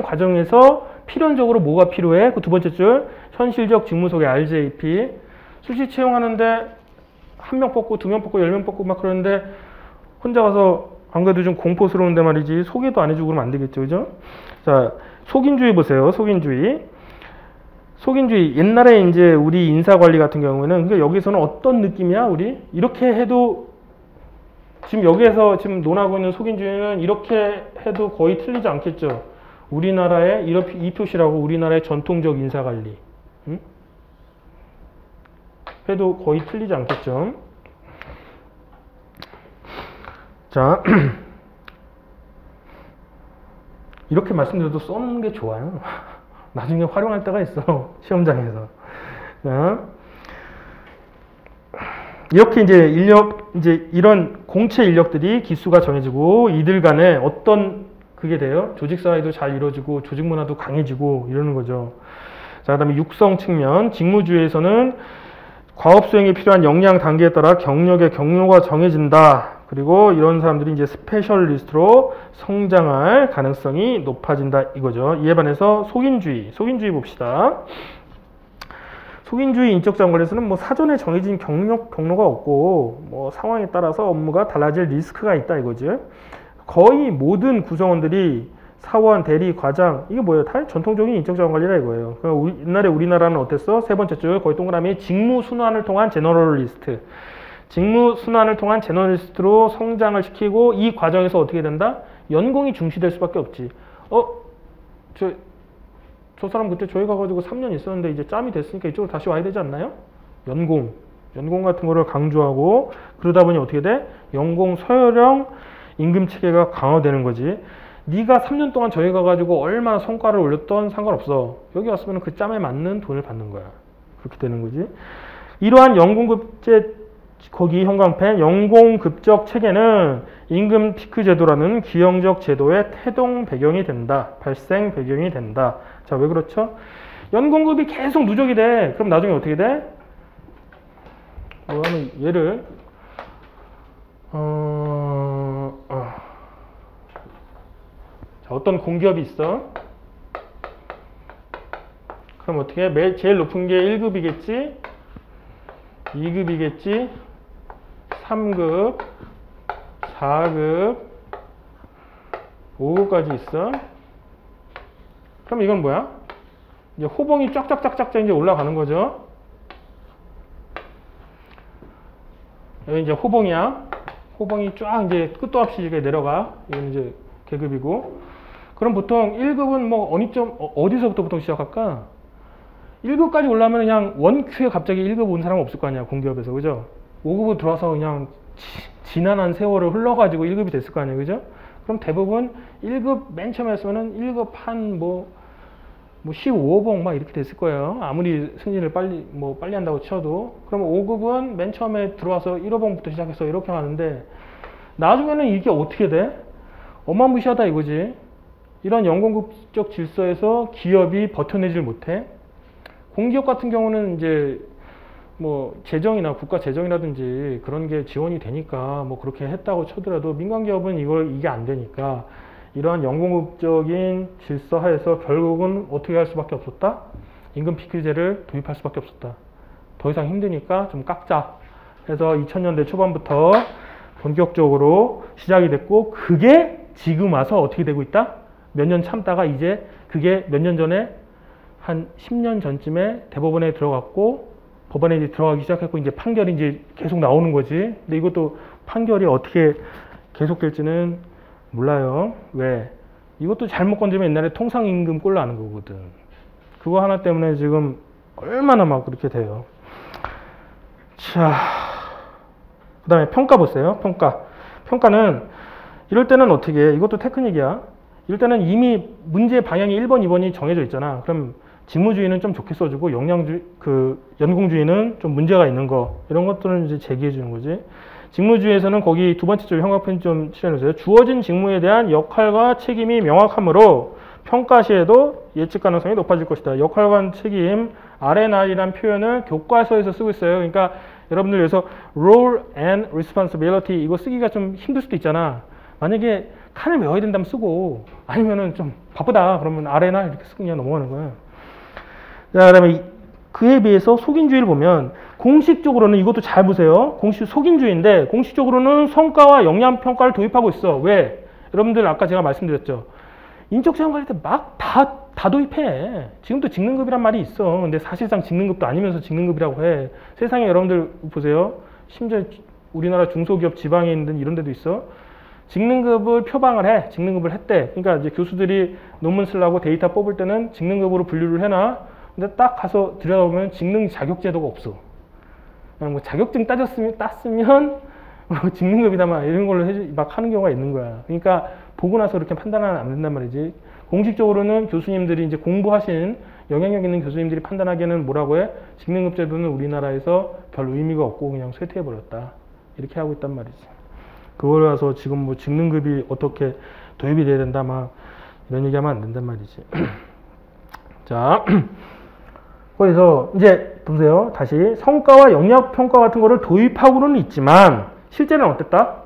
과정에서 필연적으로 뭐가 필요해? 그 두 번째 줄 현실적 직무 소개 RJP. 수시 채용하는데 한 명 뽑고 두 명 뽑고 10명 뽑고 막 그러는데 혼자 가서 안 그래도 좀 공포스러운데 말이지 소개도 안 해주고 그러면 안 되겠죠, 그죠? 자, 속인주의 보세요. 속인주의 옛날에 이제 우리 인사관리 같은 경우에는 그러니까 여기서는 어떤 느낌이야? 우리 이렇게 해도 지금 여기에서 지금 논하고 있는 속인주의는 이렇게 해도 거의 틀리지 않겠죠. 우리나라의 이 표시라고 우리나라의 전통적 인사관리. 응? 해도 거의 틀리지 않겠죠. 자, 이렇게 말씀드려도 써놓는 게 좋아요. 나중에 활용할 때가 있어. 시험장에서. 자, 이렇게 이제 이런 공채 인력들이 기수가 정해지고 이들 간에 어떤 그게 돼요? 조직 사회도 잘 이루어지고 조직 문화도 강해지고 이러는 거죠. 자, 그다음에 육성 측면. 직무주의에서는 과업 수행에 필요한 역량 단계에 따라 경력의 경로가 정해진다. 그리고 이런 사람들이 이제 스페셜리스트로 성장할 가능성이 높아진다 이거죠. 이에 반해서 속인주의 봅시다. 속인주의 인적자원관리에서는 뭐 사전에 정해진 경로가 없고 뭐 상황에 따라서 업무가 달라질 리스크가 있다 이거지. 거의 모든 구성원들이 사원, 대리, 과장 이게 뭐예요? 다 전통적인 인적자원관리라 이거예요. 옛날에 우리나라는 어땠어? 세 번째 줄 거기 동그라미 직무순환을 통한 제너럴리스트. 직무순환을 통한 제너럴리스트로 성장을 시키고 이 과정에서 어떻게 된다? 연공이 중시될 수밖에 없지. 저 사람 그때 저희 가가지고 3년 있었는데 이제 짬이 됐으니까 이쪽으로 다시 와야 되지 않나요? 연공 같은 거를 강조하고 그러다 보니 어떻게 돼? 연공 서열형 임금 체계가 강화되는 거지. 네가 3년 동안 저희 가가지고 얼마나 성과를 올렸던 상관없어. 여기 왔으면 그 짬에 맞는 돈을 받는 거야. 그렇게 되는 거지. 이러한 연공급제 거기 형광펜 연공급적 체계는 임금 피크 제도라는 기형적 제도의 태동 배경이 된다. 발생 배경이 된다. 자, 왜 그렇죠? 연공급이 계속 누적이 돼. 그럼 나중에 어떻게 돼? 하면 얘를 자, 어떤 공기업이 있어. 그럼 어떻게 해? 제일 높은 게 1급이겠지? 2급이겠지? 3급, 4급, 5급까지 있어. 그럼 이건 뭐야? 이제 호봉이 쫙쫙쫙쫙 이제 올라가는 거죠. 여기 이제 호봉이야. 호봉이 쫙 이제 끝도 없이 이렇게 내려가. 이건 이제 계급이고. 그럼 보통 1급은 뭐 어디서부터 보통 시작할까? 1급까지 올라오면 그냥 원큐에 갑자기 1급 온 사람 없을 거 아니야, 공기업에서. 그죠? 5급으로 들어와서 그냥 지난한 세월을 흘러가지고 1급이 됐을 거 아니에요. 그죠? 그럼 대부분 1급 맨 처음에 했으면은 1급 한 뭐 15봉 막 이렇게 됐을 거예요. 아무리 승진을 빨리 한다고 쳐도. 그럼 5급은 맨 처음에 들어와서 1호봉부터 시작해서 이렇게 하는데 나중에는 이게 어떻게 돼? 어마무시하다 이거지. 이런 연공급적 질서에서 기업이 버텨내질 못해. 공기업 같은 경우는 이제 뭐 재정이나 국가 재정이라든지 그런 게 지원이 되니까 뭐 그렇게 했다고 쳐더라도 민간 기업은 이게 안 되니까 이러한 연공급적인 질서 하에서 결국은 어떻게 할 수밖에 없었다? 임금 피크제를 도입할 수밖에 없었다. 더 이상 힘드니까 좀 깎자 해서 2000년대 초반부터 본격적으로 시작이 됐고 그게 지금 와서 어떻게 되고 있다? 몇 년 참다가 이제 그게 몇 년 전에 한 10년 전쯤에 대법원에 들어갔고 법원에 이제 들어가기 시작했고 이제 판결이 이제 계속 나오는 거지. 근데 이것도 판결이 어떻게 계속될지는 몰라요. 왜? 이것도 잘못 건드리면 옛날에 통상임금 꼴 나는 거거든. 그거 하나 때문에 지금 얼마나 막 그렇게 돼요. 자, 그 다음에 평가 보세요. 평가는 이럴 때는 어떻게 해? 이것도 테크닉이야. 이럴 때는 이미 문제 방향이 1번, 2번이 정해져 있잖아. 그럼 직무주의는 좀 좋게 써주고 연공주의는 좀 문제가 있는 거 이런 것들은 이제 제기해 주는 거지. 직무주의에서는 거기 두 번째 줄 형광펜 좀 칠해주세요. 주어진 직무에 대한 역할과 책임이 명확하므로 평가 시에도 예측 가능성이 높아질 것이다. 역할과 책임, R&R이라는 표현을 교과서에서 쓰고 있어요. 그러니까 여러분들 여기서 role and responsibility 이거 쓰기가 좀 힘들 수도 있잖아. 만약에 칸을 외워야 된다면 쓰고 아니면은 좀 바쁘다 그러면 R&R 이렇게 쓰고 그냥 넘어가는 거야. 자, 그다음에 그에 비해서 속인주의를 보면 공식적으로는 이것도 잘 보세요. 속인주의인데 공식적으로는 성과와 역량평가를 도입하고 있어. 왜? 여러분들 아까 제가 말씀드렸죠. 인적자원관리 때 막 다 도입해. 지금도 직능급이란 말이 있어. 근데 사실상 직능급도 아니면서 직능급이라고 해. 세상에 여러분들 보세요. 심지어 우리나라 중소기업 지방에 있는 이런 데도 있어. 직능급을 표방을 해. 직능급을 했대. 그러니까 이제 교수들이 논문 쓰려고 데이터 뽑을 때는 직능급으로 분류를 해놔. 근데 딱 가서 들여다보면 직능 자격제도가 없어. 그냥 뭐 자격증 땄으면 뭐 직능급이다 막 이런 걸로 막 하는 경우가 있는 거야. 그러니까 보고 나서 이렇게 판단하면 안 된단 말이지. 공식적으로는 교수님들이 이제 공부하신 영향력 있는 교수님들이 판단하기에는 뭐라고 해? 직능급 제도는 우리나라에서 별 의미가 없고 그냥 쇠퇴해버렸다. 이렇게 하고 있단 말이지. 그걸 와서 지금 뭐 직능급이 어떻게 도입이 돼야 된다 막 이런 얘기하면 안 된단 말이지. 자, 거기서 이제 보세요. 다시 성과와 역량평가 같은 거를 도입하고는 있지만 실제는 어땠다?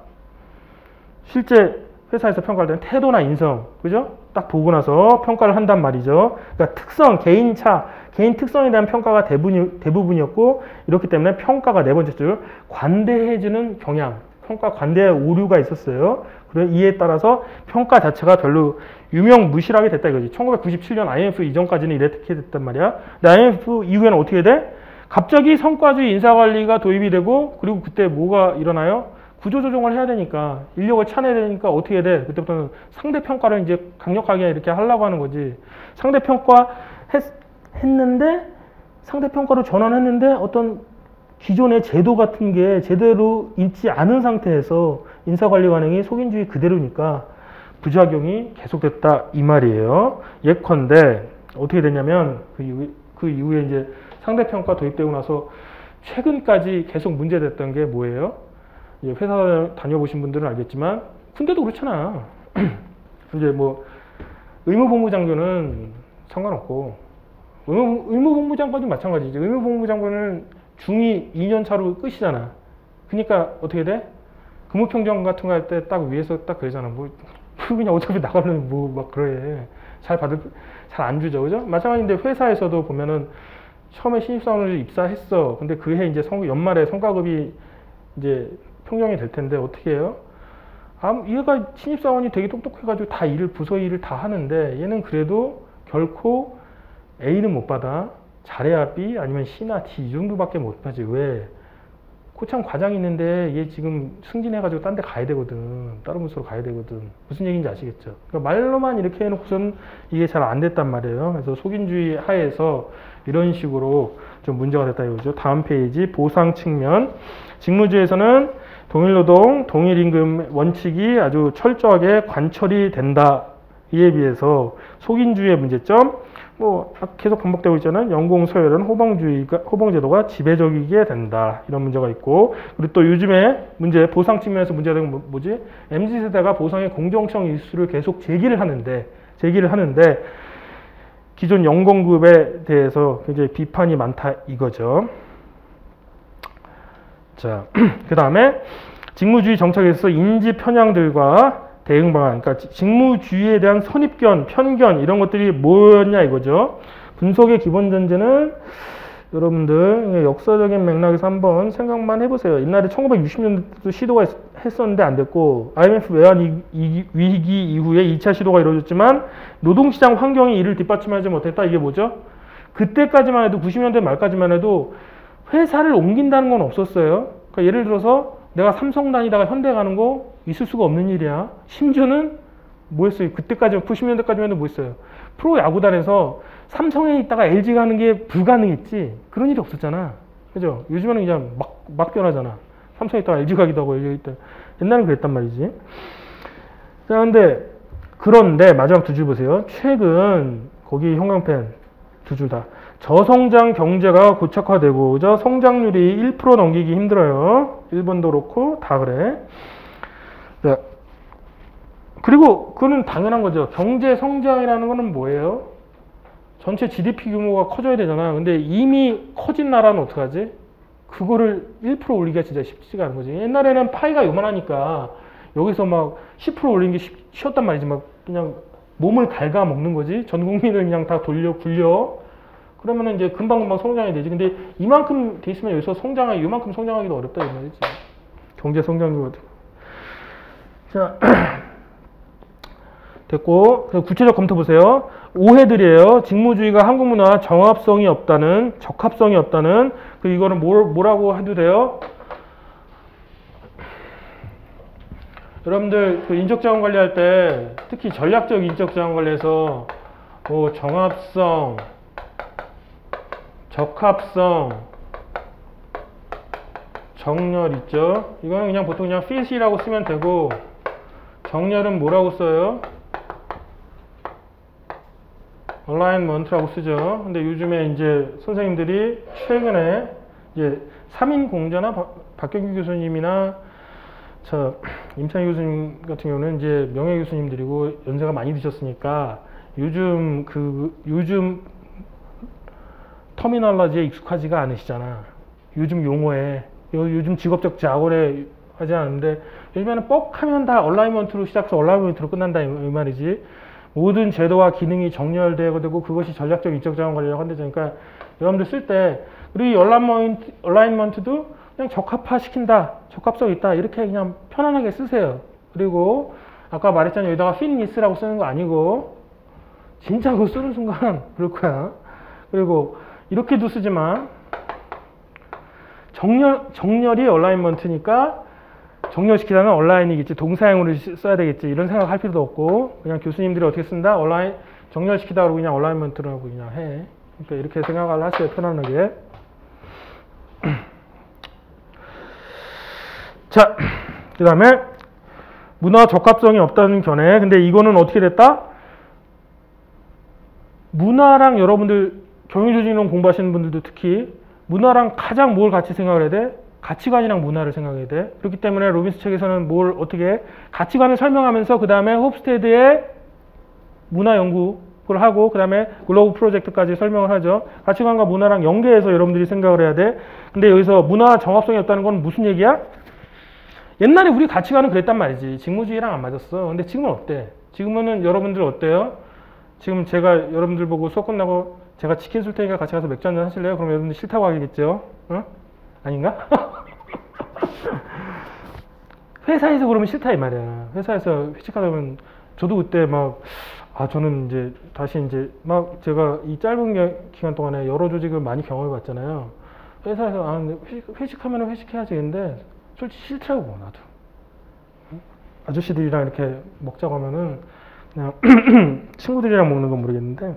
실제 회사에서 평가할 때는 태도나 인성, 그죠? 딱 보고 나서 평가를 한단 말이죠. 그러니까 특성, 개인차, 개인 특성에 대한 평가가 대부분이었고, 이렇기 때문에 평가가 네 번째 줄, 관대해지는 경향, 평가 관대의 오류가 있었어요. 그래 이에 따라서 평가 자체가 별로 유명무실하게 됐다 이거지. 1997년 IMF 이전까지는 이렇게 됐단 말이야. 근데 IMF 이후에는 어떻게 돼? 갑자기 성과주의 인사관리가 도입이 되고, 그리고 그때 뭐가 일어나요? 구조조정을 해야 되니까, 인력을 차내야 되니까 어떻게 돼? 그때부터는 상대평가를 이제 강력하게 이렇게 하려고 하는 거지. 상대평가 했는데, 상대평가로 전환했는데, 어떤 기존의 제도 같은 게 제대로 있지 않은 상태에서 인사관리 관행이 속인주의 그대로니까 부작용이 계속됐다 이 말이에요. 예컨대 어떻게 됐냐면 그 이후에 이제 상대평가 도입되고 나서 최근까지 계속 문제됐던 게 뭐예요? 이제 회사 다녀보신 분들은 알겠지만 군대도 그렇잖아. 이제 뭐 의무복무장교는 상관없고 의무복무장관도 마찬가지지. 의무복무장관은 중2 2년 차로 끝이잖아. 그러니까 어떻게 돼? 근무평정 같은 거 할 때 딱 위에서 딱 그러잖아. 뭐 그냥 어차피 나가면 뭐 막 그래. 잘 안 주죠, 그죠? 마찬가지인데 회사에서도 보면은 처음에 신입사원을 입사했어. 근데 그해 이제 연말에 성과급이 이제 평정이 될 텐데 어떻게 해요? 얘가 신입사원이 되게 똑똑해가지고 다 부서 일을 다 하는데 얘는 그래도 결코 A는 못 받아. 잘해야 B 아니면 C나 D 이 정도밖에 못 하지. 왜? 고참 과장이 있는데 얘 지금 승진해가지고 딴 데 가야 되거든. 다른 부서로 가야 되거든. 무슨 얘기인지 아시겠죠? 그러니까 말로만 이렇게 해놓고선 이게 잘 안 됐단 말이에요. 그래서 속인주의 하에서 이런 식으로 좀 문제가 됐다 이거죠. 다음 페이지 보상 측면. 직무주에서는 동일노동, 동일임금 원칙이 아주 철저하게 관철이 된다. 이에 비해서 속인주의의 문제점, 뭐 계속 반복되고 있잖아요. 연공서열은 호봉제도가 지배적이게 된다. 이런 문제가 있고, 그리고 또 요즘에 문제 보상 측면에서 문제가 된 건 뭐지? MZ세대가 보상의 공정성 이슈를 계속 제기를 하는데 기존 연공급에 대해서 굉장히 비판이 많다 이거죠. 자, 그 다음에 직무주의 정착에서 인지 편향들과 대응 방안, 그러니까 직무주의에 대한 선입견, 편견 이런 것들이 뭐였냐 이거죠. 분석의 기본 전제는 여러분들 역사적인 맥락에서 한번 생각만 해보세요. 옛날에 1960년대도 시도가 했었는데 안 됐고 IMF 외환 위기 이후에 2차 시도가 이루어졌지만 노동시장 환경이 이를 뒷받침하지 못했다. 이게 뭐죠? 그때까지만 해도 90년대 말까지만 해도 회사를 옮긴다는 건 없었어요. 그러니까 예를 들어서 내가 삼성 다니다가 현대 가는 거 있을 수가 없는 일이야. 심지어는 뭐 했어요? 그때까지 90년대까지만 해도 뭐 했어요? 프로야구단에서 삼성에 있다가 LG 가는 게 불가능했지. 그런 일이 없었잖아. 그죠? 요즘에는 그냥 막 변하잖아. 삼성에 있다가 LG 가기도 하고 LG 있다. 옛날엔 그랬단 말이지. 자, 그런데 마지막 두 줄 보세요. 최근 거기 형광펜 두 줄 다. 저성장 경제가 고착화되고, 그죠? 성장률이 1% 넘기기 힘들어요. 일본도 그렇고 다 그래. 자, 그리고 그거는 당연한 거죠. 경제 성장이라는 거는 뭐예요? 전체 GDP 규모가 커져야 되잖아. 근데 이미 커진 나라는 어떡하지? 그거를 1% 올리기가 진짜 쉽지가 않은 거지. 옛날에는 파이가 요만하니까 여기서 막 10% 올린 게 쉬웠단 말이지. 막 그냥 몸을 갉아 먹는 거지. 전 국민을 그냥 다 굴려. 그러면은 이제 금방금방 성장이 되지. 근데 이만큼 돼 있으면 여기서 이만큼 성장하기도 어렵다 이 말이지. 경제 성장률. 자, 됐고, 구체적 검토 보세요. 오해들이에요. 직무주의가 한국 문화 적합성이 없다는, 이거는 뭐라고 해도 돼요? 여러분들 그 인적자원 관리할 때, 특히 전략적 인적자원 관리에서 뭐 정합성, 적합성, 정렬 있죠? 이거는 그냥 보통 그냥 fit이라고 쓰면 되고, 정렬은 뭐라고 써요? alignment라고 쓰죠. 근데 요즘에 이제 선생님들이 최근에 이제 3인 공자나 박경규 교수님이나 임창희 교수님 같은 경우는 이제 명예 교수님들이고 연세가 많이 드셨으니까 요즘 터미널러지에 익숙하지가 않으시잖아. 요즘 용어에, 요즘 직업적 작원에 하지 않는데 요즘에는 뻑하면 다 얼라이먼트로 시작해서 얼라이먼트로 끝난다 이 말이지. 모든 제도와 기능이 정렬되고 되고 그것이 전략적 인적 자원 관리라고 한다죠. 그러니까 여러분들 쓸 때 우리 얼라이먼트도 그냥 적합화 시킨다, 적합성 있다 이렇게 그냥 편안하게 쓰세요. 그리고 아까 말했잖아요. 여기다가 fitness라고 쓰는 거 아니고 진짜 그거 쓰는 순간 그럴 거야. 그리고 이렇게도 쓰지만 정렬이 얼라이먼트니까 정렬시키다는 얼라인이겠지, 동사형으로 써야 되겠지 이런 생각할 필요도 없고 그냥 교수님들이 어떻게 쓴다? 정렬시키다 그러고 그냥 얼라이먼트라고 그냥 해. 그러니까 이렇게 생각을 하세요. 편안하게. 자, 그 다음에 문화 적합성이 없다는 견해. 근데 이거는 어떻게 됐다? 문화랑 여러분들 경영조직론 공부하시는 분들도 특히 문화랑 가장 뭘 같이 생각을 해야 돼? 가치관이랑 문화를 생각해야 돼. 그렇기 때문에 로빈스 책에서는 뭘 어떻게 해? 가치관을 설명하면서 그 다음에 홉스테드의 문화 연구를 하고 그 다음에 글로브 프로젝트까지 설명을 하죠. 가치관과 문화랑 연계해서 여러분들이 생각을 해야 돼. 근데 여기서 문화 정합성이 없다는 건 무슨 얘기야? 옛날에 우리 가치관은 그랬단 말이지. 직무주의랑 안 맞았어. 근데 지금은 어때? 지금은 여러분들 어때요? 지금 제가 여러분들 보고 수업 끝나고 제가 치킨 줄 테니까 같이 가서 맥주 한잔 하실래요? 그럼 여러분들 싫다고 하겠죠? 응? 아닌가? 회사에서 그러면 싫다 이 말이야. 회사에서 회식하다 보면 저도 그때 막 저는 이제 다시 이제 막 제가 이 짧은 기간 동안에 여러 조직을 많이 경험해 봤잖아요. 회사에서 회식하면 회식해야지. 근데 솔직히 싫더라고 나도. 아저씨들이랑 이렇게 먹자고 하면은 그냥 친구들이랑 먹는 건 모르겠는데.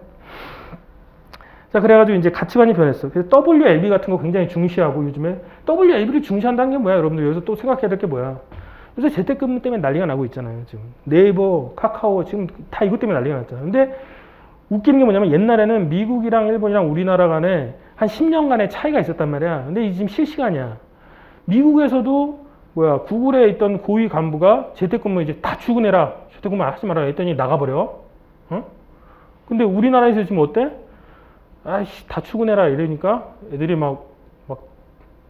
자, 그래가지고 이제 가치관이 변했어. 그래서 WLB 같은 거 굉장히 중시하고 요즘에 WLB를 중시한다는 게 뭐야? 여러분들 여기서 또 생각해야 될 게 뭐야? 요새 재택근무 때문에 난리가 나고 있잖아요. 지금 네이버, 카카오 지금 다 이것 때문에 난리가 났잖아요. 근데 웃기는 게 뭐냐면 옛날에는 미국이랑 일본이랑 우리나라 간에 한 10년간의 차이가 있었단 말이야. 근데 이제 지금 실시간이야. 미국에서도 구글에 있던 고위 간부가 재택근무 이제 다 출근해라. 재택근무 하지 마라 했더니 나가버려. 근데 우리나라에서 지금 어때? 아이씨, 다 출근해라 이러니까 애들이 막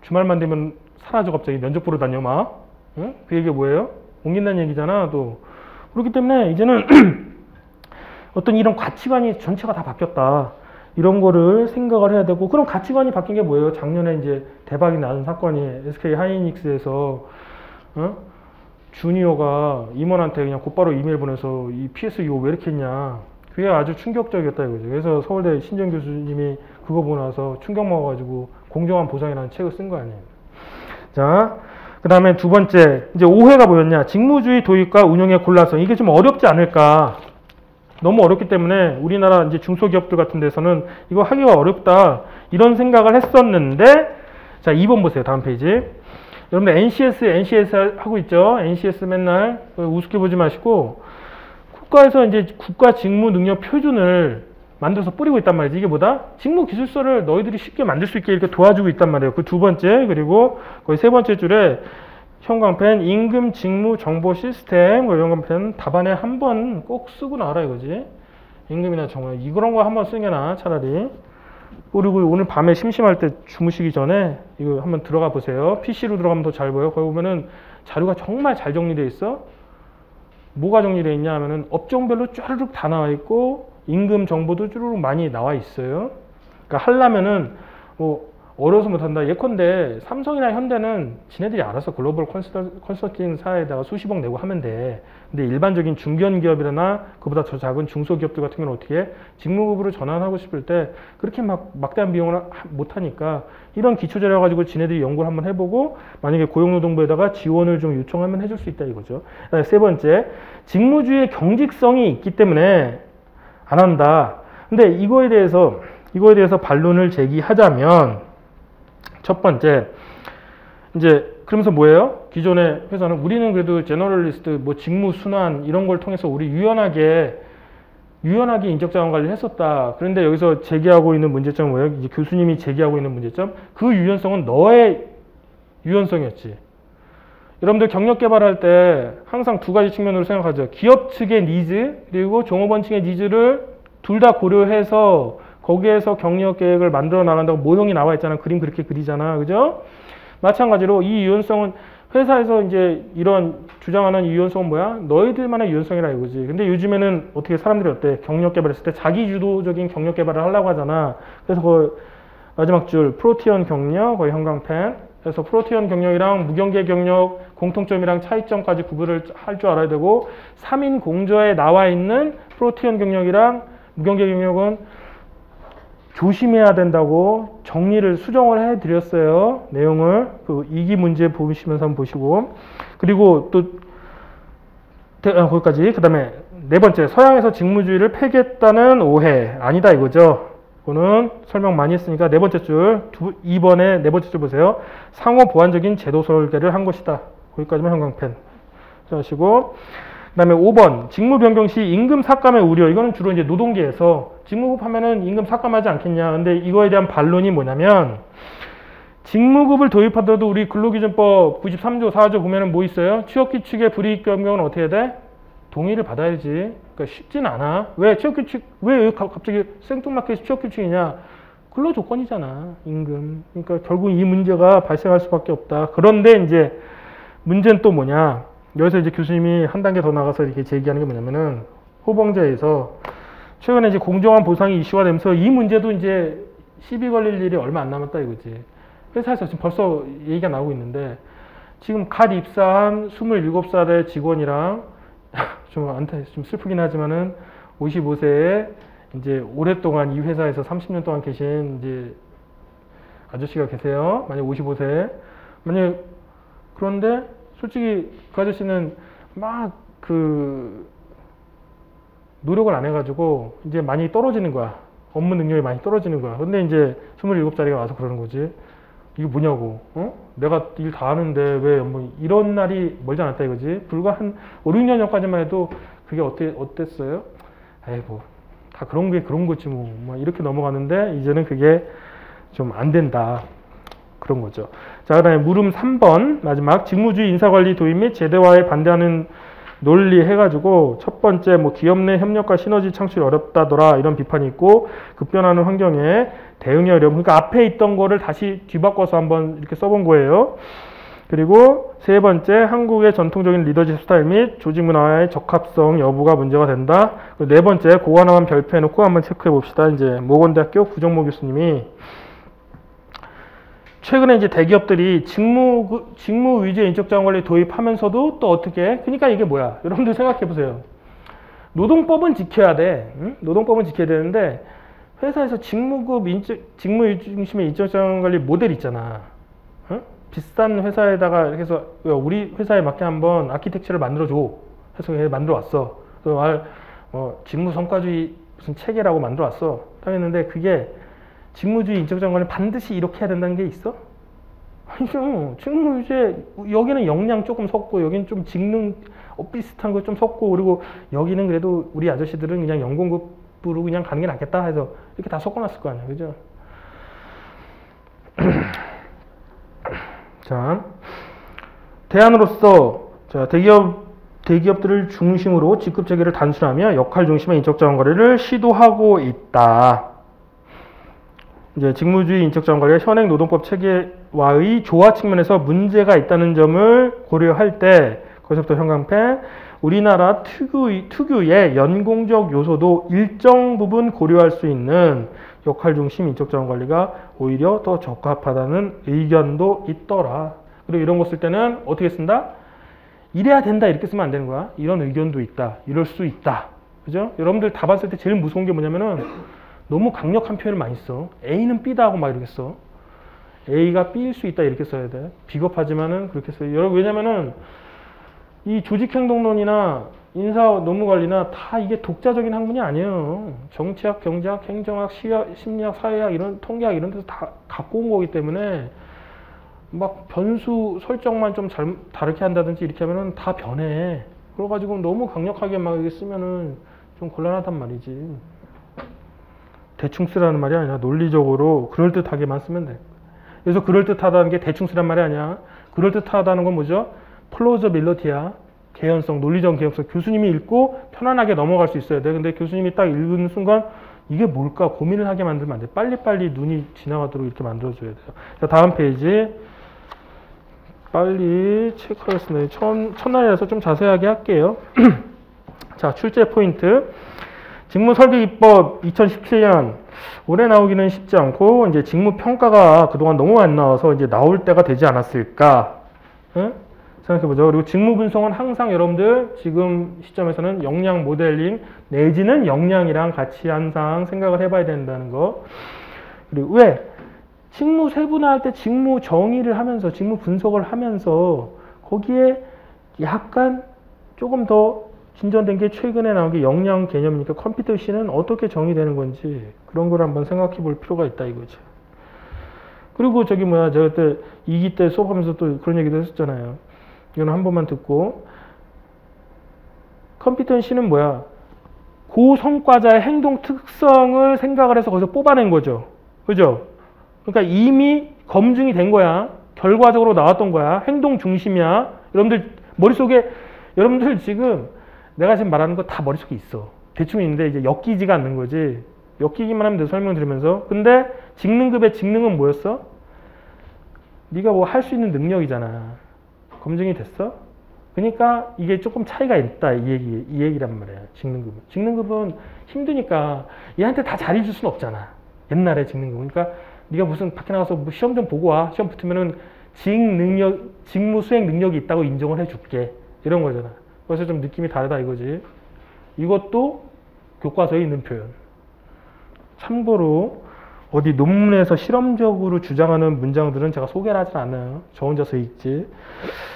주말만 되면 사라져 갑자기 면접 보러 다녀 막. 응? 그 얘기가 뭐예요? 옮긴다는 얘기잖아 또. 그렇기 때문에 이제는 어떤 이런 가치관이 전체가 다 바뀌었다. 이런 거를 생각을 해야 되고, 그럼 가치관이 바뀐 게 뭐예요? 작년에 이제 대박이 나는 사건이 SK 하이닉스에서 주니어가 임원한테 그냥 곧바로 이메일 보내서 이 PS 이거 왜 이렇게 했냐. 그게 아주 충격적이었다 이거죠. 그래서 서울대 신정 교수님이 그거 보고 나서 충격 먹어가지고 공정한 보상이라는 책을 쓴 거 아니에요. 자, 그 다음에 두 번째, 이제 오해가 뭐였냐. 직무주의 도입과 운영의 곤란성. 이게 좀 어렵지 않을까. 너무 어렵기 때문에 우리나라 이제 중소기업들 같은 데서는 이거 하기가 어렵다. 이런 생각을 했었는데, 자, 2번 보세요. 다음 페이지. 여러분들 NCS 하고 있죠. NCS 맨날 우습게 보지 마시고, 국가에서 이제 국가 직무 능력 표준을 만들어서 뿌리고 있단 말이지. 이게 뭐다? 직무 기술서를 너희들이 쉽게 만들 수 있게 이렇게 도와주고 있단 말이에요. 그 두 번째, 그리고 거의 세 번째 줄에 형광펜 임금 직무 정보 시스템, 형광펜 답안에 한 번 꼭 쓰고 나와라 이거지. 임금이나 정보 이런 거 한번 쓰는 게 나아 차라리. 그리고 오늘 밤에 심심할 때 주무시기 전에 이거 한번 들어가 보세요. PC로 들어가면 더 잘 보여. 거기 보면은 자료가 정말 잘 정리되어 있어. 뭐가 정리되어 있냐 하면은 업종별로 쭈르륵 다 나와 있고 임금 정보도 쭈르륵 많이 나와 있어요. 그러니까 하려면은 어려서 못한다. 예컨대 삼성이나 현대는 지네들이 알아서 글로벌 컨설팅 사에다가 수십억 내고 하면 돼. 근데 일반적인 중견기업이나 그보다 더 작은 중소기업들 같은 경우는 어떻게 해? 직무급으로 전환하고 싶을 때 그렇게 막대한 비용을 못하니까 이런 기초자료 가지고 지네들이 연구를 한번 해보고 만약에 고용노동부에다가 지원을 좀 요청하면 해줄 수 있다 이거죠. 세 번째, 직무주의의 경직성이 있기 때문에 안 한다. 근데 이거에 대해서 반론을 제기하자면 첫 번째, 이제 그러면서 뭐예요? 기존의 회사는 우리는 그래도 제너럴리스트, 직무 순환 이런 걸 통해서 우리 유연하게 인적자원 관리를 했었다. 그런데 여기서 제기하고 있는 문제점은 뭐예요? 이제 교수님이 제기하고 있는 문제점, 그 유연성은 너의 유연성이었지. 여러분들 경력 개발할 때 항상 두 가지 측면으로 생각하죠. 기업 측의 니즈 그리고 종업원 측의 니즈를 둘 다 고려해서 거기에서 경력 계획을 만들어 나간다고 모형이 나와 있잖아. 그림 그렇게 그리잖아. 그죠? 마찬가지로 이 유연성은 회사에서 이제 이런 주장하는 유연성은 뭐야? 너희들만의 유연성이라 이거지. 근데 요즘에는 어떻게 사람들이 어때? 경력 개발했을 때 자기 주도적인 경력 개발을 하려고 하잖아. 그래서 그 마지막 줄 프로티언 경력, 거의 형광펜. 그래서 프로티언 경력이랑 무경계 경력 공통점이랑 차이점까지 구분을 할 줄 알아야 되고 3인 공저에 나와 있는 프로티언 경력이랑 무경계 경력은 조심해야 된다고 정리를 수정을 해 드렸어요. 내용을 그 2기 문제 보시면서 한번 보시고 그리고 또 거기까지. 그 다음에 네 번째, 서양에서 직무주의를 폐기했다는 오해 아니다 이거죠. 이거는 설명 많이 했으니까 네 번째 줄 2번에 네 번째 줄 보세요. 상호 보완적인 제도 설계를 한 것이다. 거기까지만 형광펜 하시고 그 다음에 5번 직무 변경 시 임금 삭감의 우려. 이거는 주로 이제 노동계에서 직무급 하면은 임금 삭감하지 않겠냐. 근데 이거에 대한 반론이 뭐냐면 직무급을 도입하더라도 우리 근로기준법 93조 4조 보면은 뭐 있어요? 취업규칙의 불이익 변경은 어떻게 해야 돼? 동의를 받아야지. 그러니까 쉽진 않아. 왜 취업규칙 왜 갑자기 생뚱맞게 취업규칙이냐? 근로조건이잖아. 임금. 그러니까 결국 이 문제가 발생할 수밖에 없다. 그런데 이제 문제는 또 뭐냐? 여기서 이제 교수님이 한 단계 더 나가서 이렇게 제기하는 게 뭐냐면은 호봉제에서 최근에 이제 공정한 보상이 이슈가 되면서 이 문제도 이제 시비 걸릴 일이 얼마 안 남았다 이거지. 회사에서 지금 벌써 얘기가 나오고 있는데 지금 갓 입사한 27살의 직원이랑 좀 슬프긴 하지만은 55세에 이제 오랫동안 이 회사에서 30년 동안 계신 이제 아저씨가 계세요. 만약 55세. 만약 그런데 솔직히 그 아저씨는 막 그 노력을 안 해가지고 이제 많이 떨어지는 거야. 업무 능력이 많이 떨어지는 거야. 근데 이제 27살이가 와서 그러는 거지. 이게 뭐냐고. 내가 일 다 하는데 왜 뭐 이런 날이 멀지 않았다 이거지. 불과 한 5, 6년 전까지만 해도 그게 어땠어요? 아이고 다 그런 거지 뭐 이렇게 넘어가는데 이제는 그게 좀 안 된다. 그런 거죠. 자, 그 다음에 물음 3번 마지막 직무주의 인사관리 도입 및 제도화에 반대하는 논리 해가지고 첫 번째 뭐 기업 내 협력과 시너지 창출이 어렵다더라 이런 비판이 있고 급변하는 환경에 대응이 어려움. 그러니까 앞에 있던 거를 다시 뒤바꿔서 한번 이렇게 써본 거예요. 그리고 세 번째 한국의 전통적인 리더십 스타일 및 조직 문화의 적합성 여부가 문제가 된다. 그리고 네 번째 그거 하나만 별표해놓고 한번 체크해 봅시다. 이제 모건대학교 구정모 교수님이 최근에 이제 대기업들이 직무 위주의 인적자원관리 도입하면서도 또 어떻게? 그러니까 이게 뭐야? 여러분들 생각해 보세요. 노동법은 지켜야 돼. 응? 노동법은 지켜야 되는데 회사에서 직무 중심의 인적자원관리 모델 있잖아. 응? 비싼 회사에다가 해서 우리 회사에 맞게 한번 아키텍처를 만들어줘. 해서 만들어 왔어. 직무 성과주의 무슨 체계라고 만들어 왔어. 딱 했는데 그게 직무주의 인적자원관리 반드시 이렇게 해야 된다는 게 있어? 아니죠. 직무주의 여기는 역량 조금 섞고 여기는 좀 직능 비슷한 거 좀 섞고 그리고 여기는 그래도 우리 아저씨들은 그냥 연공급으로 그냥 가는 게 낫겠다 해서 이렇게 다 섞어놨을 거 아니야. 그죠? 자, 대안으로서 자, 대기업들을 중심으로 직급 체계를 단순하며 역할 중심의 인적자원관리를 시도하고 있다. 이제 직무주의 인적자원관리가 현행 노동법 체계와의 조화 측면에서 문제가 있다는 점을 고려할 때 거기서부터 형광펜 우리나라 특유의 연공적 요소도 일정 부분 고려할 수 있는 역할 중심 인적자원관리가 오히려 더 적합하다는 의견도 있더라. 그리고 이런 거 쓸 때는 어떻게 쓴다? 이래야 된다 이렇게 쓰면 안 되는 거야. 이런 의견도 있다. 이럴 수 있다. 그죠? 여러분들 다 봤을 때 제일 무서운 게 뭐냐면은 너무 강력한 표현을 많이 써. A는 B다 하고 막 이렇게 써. A가 B일 수 있다 이렇게 써야 돼. 비겁하지만은 그렇게 써요. 여러분 왜냐면은 이 조직행동론이나 인사 노무관리나 다 이게 독자적인 학문이 아니에요. 정치학, 경제학, 행정학, 심리학, 사회학 이런 통계학 이런 데서 다 갖고 온 거기 때문에 막 변수 설정만 좀 다르게 한다든지 이렇게 하면은 다 변해. 그래가지고 너무 강력하게 막 이렇게 쓰면은 좀 곤란하단 말이지. 대충 쓰라는 말이 아니라 논리적으로 그럴듯하게만 쓰면 돼. 그래서 그럴듯하다는 게 대충 쓰란 말이 아니야. 그럴듯하다는 건 뭐죠? 플로저빌리티야. 개연성, 논리적 개연성. 교수님이 읽고 편안하게 넘어갈 수 있어야 돼. 근데 교수님이 딱 읽는 순간 이게 뭘까 고민을 하게 만들면 안 돼. 빨리빨리 눈이 지나가도록 이렇게 만들어줘야 돼요. 자, 다음 페이지. 빨리 체크하겠습니다. 첫날이라서 좀 자세하게 할게요. 자, 출제 포인트. 직무설계기법 2017년 올해 나오기는 쉽지 않고 이제 직무평가가 그동안 너무 안 나와서 이제 나올 때가 되지 않았을까? 응? 생각해보죠. 그리고 직무분석은 항상 여러분들 지금 시점에서는 역량 모델링 내지는 역량이랑 같이 항상 생각을 해봐야 된다는 거. 그리고 왜? 직무 세분화할 때 직무 정의를 하면서 직무 분석을 하면서 거기에 약간 조금 더 진전된 게 최근에 나온 게 역량 개념이니까 컴피턴시는 어떻게 정의되는 건지 그런 걸 한번 생각해 볼 필요가 있다 이거죠. 그리고 저기 뭐야 저 그때 2기 때 수업하면서 또 그런 얘기도 했었잖아요. 이거는 한 번만 듣고 컴피턴시는 뭐야? 고성과자의 행동 특성을 생각을 해서 거기서 뽑아낸 거죠. 그죠? 그러니까 이미 검증이 된 거야. 결과적으로 나왔던 거야. 행동 중심이야. 여러분들 머릿속에 여러분들 지금 내가 지금 말하는 거 다 머릿속에 있어. 대충 있는데 이제 엮이지가 않는 거지. 엮이기만 하면 돼 설명드리면서. 근데 직능급의 직능은 뭐였어? 네가 뭐 할 수 있는 능력이잖아. 검증이 됐어? 그러니까 이게 조금 차이가 있다 이 얘기란 말이야. 직능급은 힘드니까 얘한테 다 잘해줄 수는 없잖아. 옛날에 직능급. 그러니까 네가 무슨 밖에 나가서 뭐 시험 좀 보고 와. 시험 붙으면은 직무 수행 능력이 있다고 인정을 해줄게. 이런 거잖아. 그래서 좀 느낌이 다르다 이거지. 이것도 교과서에 있는 표현. 참고로 어디 논문에서 실험적으로 주장하는 문장들은 제가 소개를 하진 않아요. 저 혼자서 읽지.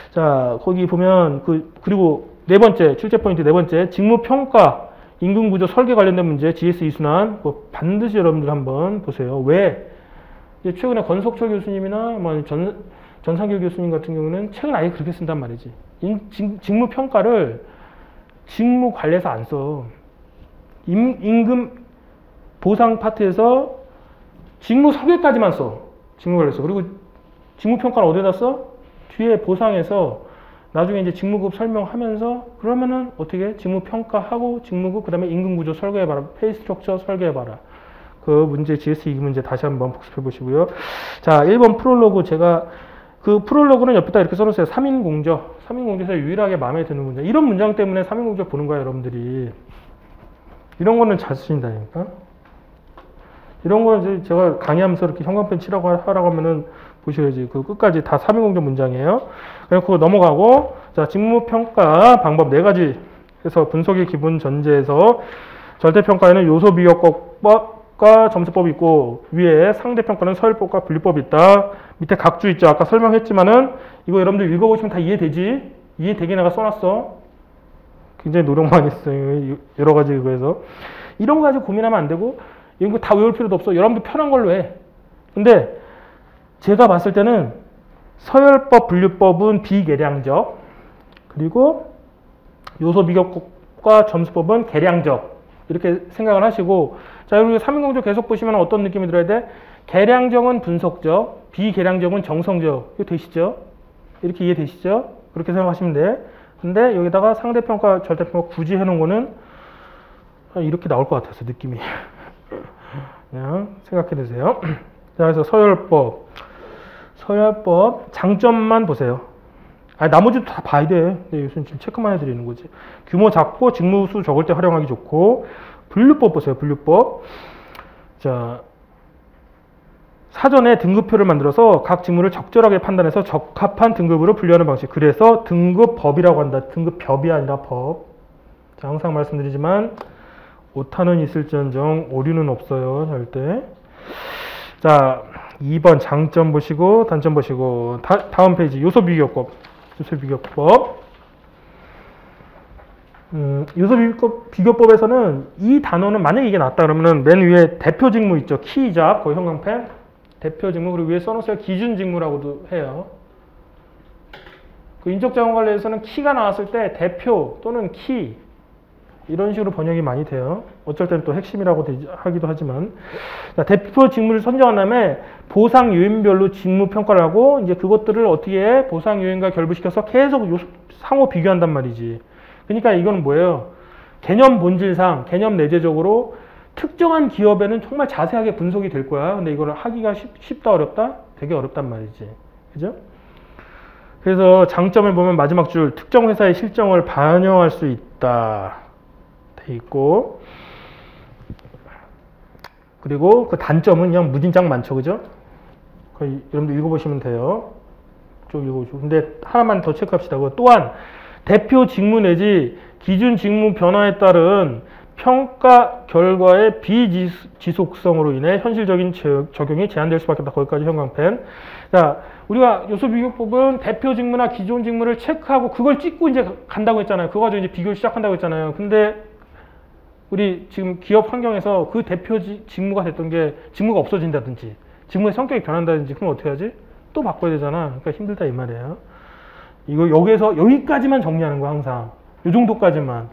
자, 거기 보면 그리고 네 번째 출제 포인트 네 번째 직무평가 임금구조 설계 관련된 문제 GS 이순환 반드시 여러분들 한번 보세요. 왜? 이제 최근에 권석철 교수님이나 뭐 전상길 교수님 같은 경우는 책을 아예 그렇게 쓴단 말이지. 직무평가를 직무관리에서 안 써. 임금 보상 파트에서 직무설계까지만 써. 직무관리에서. 그리고 직무평가는 어디다 써? 뒤에 보상에서 나중에 이제 직무급 설명하면서 그러면은 어떻게 직무평가하고 직무급 그다음에 임금구조 설계해봐라. 페이 스트럭처 설계해봐라. 그 문제 GS 2 문제 다시 한번 복습해 보시고요. 자, 1번 프롤로그 제가 그 프롤로그는 옆에다 이렇게 써놓으세요. 3인공저. 3인공저에서 유일하게 마음에 드는 문장. 이런 문장 때문에 3인공저 보는 거야, 여러분들이. 이런 거는 잘 쓰신다니까. 이런 거는 제가 강의하면서 이렇게 형광펜 치라고 하라고 하면은 보셔야지. 그 끝까지 다 3인공저 문장이에요. 그래서 그거 넘어가고, 자, 직무평가 방법 4가지 해서 분석의 기본 전제에서 절대평가에는 요소 비교법과 점수법이 있고, 위에 상대평가는 서열법과 분류법이 있다. 밑에 각주 있죠. 아까 설명했지만은, 이거 여러분들 읽어보시면 다 이해되지? 이해되게 내가 써놨어. 굉장히 노력 많이 했어요. 여러 가지 그거에서. 이런 거 가지고 고민하면 안 되고, 이런 거 다 외울 필요도 없어. 여러분들 편한 걸로 해. 근데, 제가 봤을 때는 서열법, 분류법은 비계량적, 그리고 요소 비교법과 점수법은 계량적, 이렇게 생각을 하시고, 자, 여러분 3인공조 계속 보시면 어떤 느낌이 들어야 돼? 계량적은 분석적, 비계량적은 정성적. 이거 되시죠? 이렇게 이해되시죠? 그렇게 생각하시면 돼. 근데 여기다가 상대평가, 절대평가 굳이 해놓은 거는 이렇게 나올 것 같아서 느낌이. 그냥 생각해 두세요. 자, 그래서 서열법 장점만 보세요. 아니, 나머지도 다 봐야 돼. 근데 요즘 지금 체크만 해드리는 거지. 규모 작고 직무수 적을 때 활용하기 좋고. 분류법 보세요. 분류법. 자, 사전에 등급표를 만들어서 각 직무를 적절하게 판단해서 적합한 등급으로 분류하는 방식. 그래서 등급법이라고 한다. 등급법이 아니라 법. 자, 항상 말씀드리지만 오타는 있을지언정 오류는 없어요. 절대. 자, 2번 장점 보시고 단점 보시고 다음 페이지 요소 비교법. 요소 비교법에서는 이 단어는 만약에 이게 나왔다 그러면은 맨 위에 대표 직무 있죠. 키이자 거의 형광펜. 대표 직무 그리고 위에 써놓으세요. 기준 직무라고도 해요. 그 인적자원관리에서는 키가 나왔을 때 대표 또는 키 이런 식으로 번역이 많이 돼요. 어쩔 때는 또 핵심이라고 하기도 하지만. 자, 대표 직무를 선정한 다음에 보상 요인별로 직무 평가를 하고 이제 그것들을 어떻게 보상 요인과 결부시켜서 계속 상호 비교한단 말이지. 그러니까 이건 뭐예요? 개념 본질상, 개념 내재적으로 특정한 기업에는 정말 자세하게 분석이 될 거야. 근데 이걸 하기가 쉽다 어렵다? 되게 어렵단 말이지. 그죠? 그래서 장점을 보면 마지막 줄 특정 회사의 실정을 반영할 수 있다 돼 있고, 그리고 그 단점은 그냥 무진장 많죠, 그죠? 거의 여러분들 읽어보시면 돼요. 쭉 읽어보시고. 근데 하나만 더 체크합시다. 또한 대표 직무 내지 기준 직무 변화에 따른 평가 결과의 비지속성으로 인해 현실적인 적용이 제한될 수밖에 없다. 거기까지 형광펜. 자, 우리가 요소 비교법은 대표 직무나 기존 직무를 체크하고 그걸 찍고 이제 간다고 했잖아요. 그거 가지고 이제 비교를 시작한다고 했잖아요. 근데 우리 지금 기업 환경에서 그 대표 직무가 됐던 게 직무가 없어진다든지 직무의 성격이 변한다든지 그럼 어떻게 하지? 또 바꿔야 되잖아. 그러니까 힘들다 이 말이에요. 이거 여기에서 여기까지만 정리하는 거야 항상. 요 정도까지만.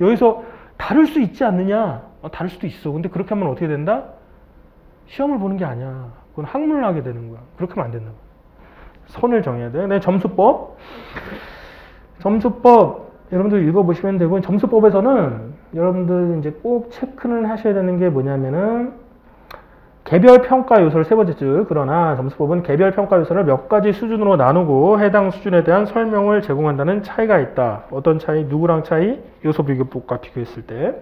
여기서 다를 수 있지 않느냐? 다를 수도 있어. 근데 그렇게 하면 어떻게 된다? 시험을 보는 게 아니야. 그건 학문을 하게 되는 거야. 그렇게 하면 안 된다. 선을 정해야 돼. 네, 점수법. 점수법 여러분들 읽어보시면 되고, 점수법에서는 여러분들 이제 꼭 체크는 하셔야 되는 게 뭐냐면은 개별 평가 요소를 세 번째 줄. 그러나 점수법은 개별 평가 요소를 몇 가지 수준으로 나누고 해당 수준에 대한 설명을 제공한다는 차이가 있다. 어떤 차이? 누구랑 차이? 요소 비교법과 비교했을 때.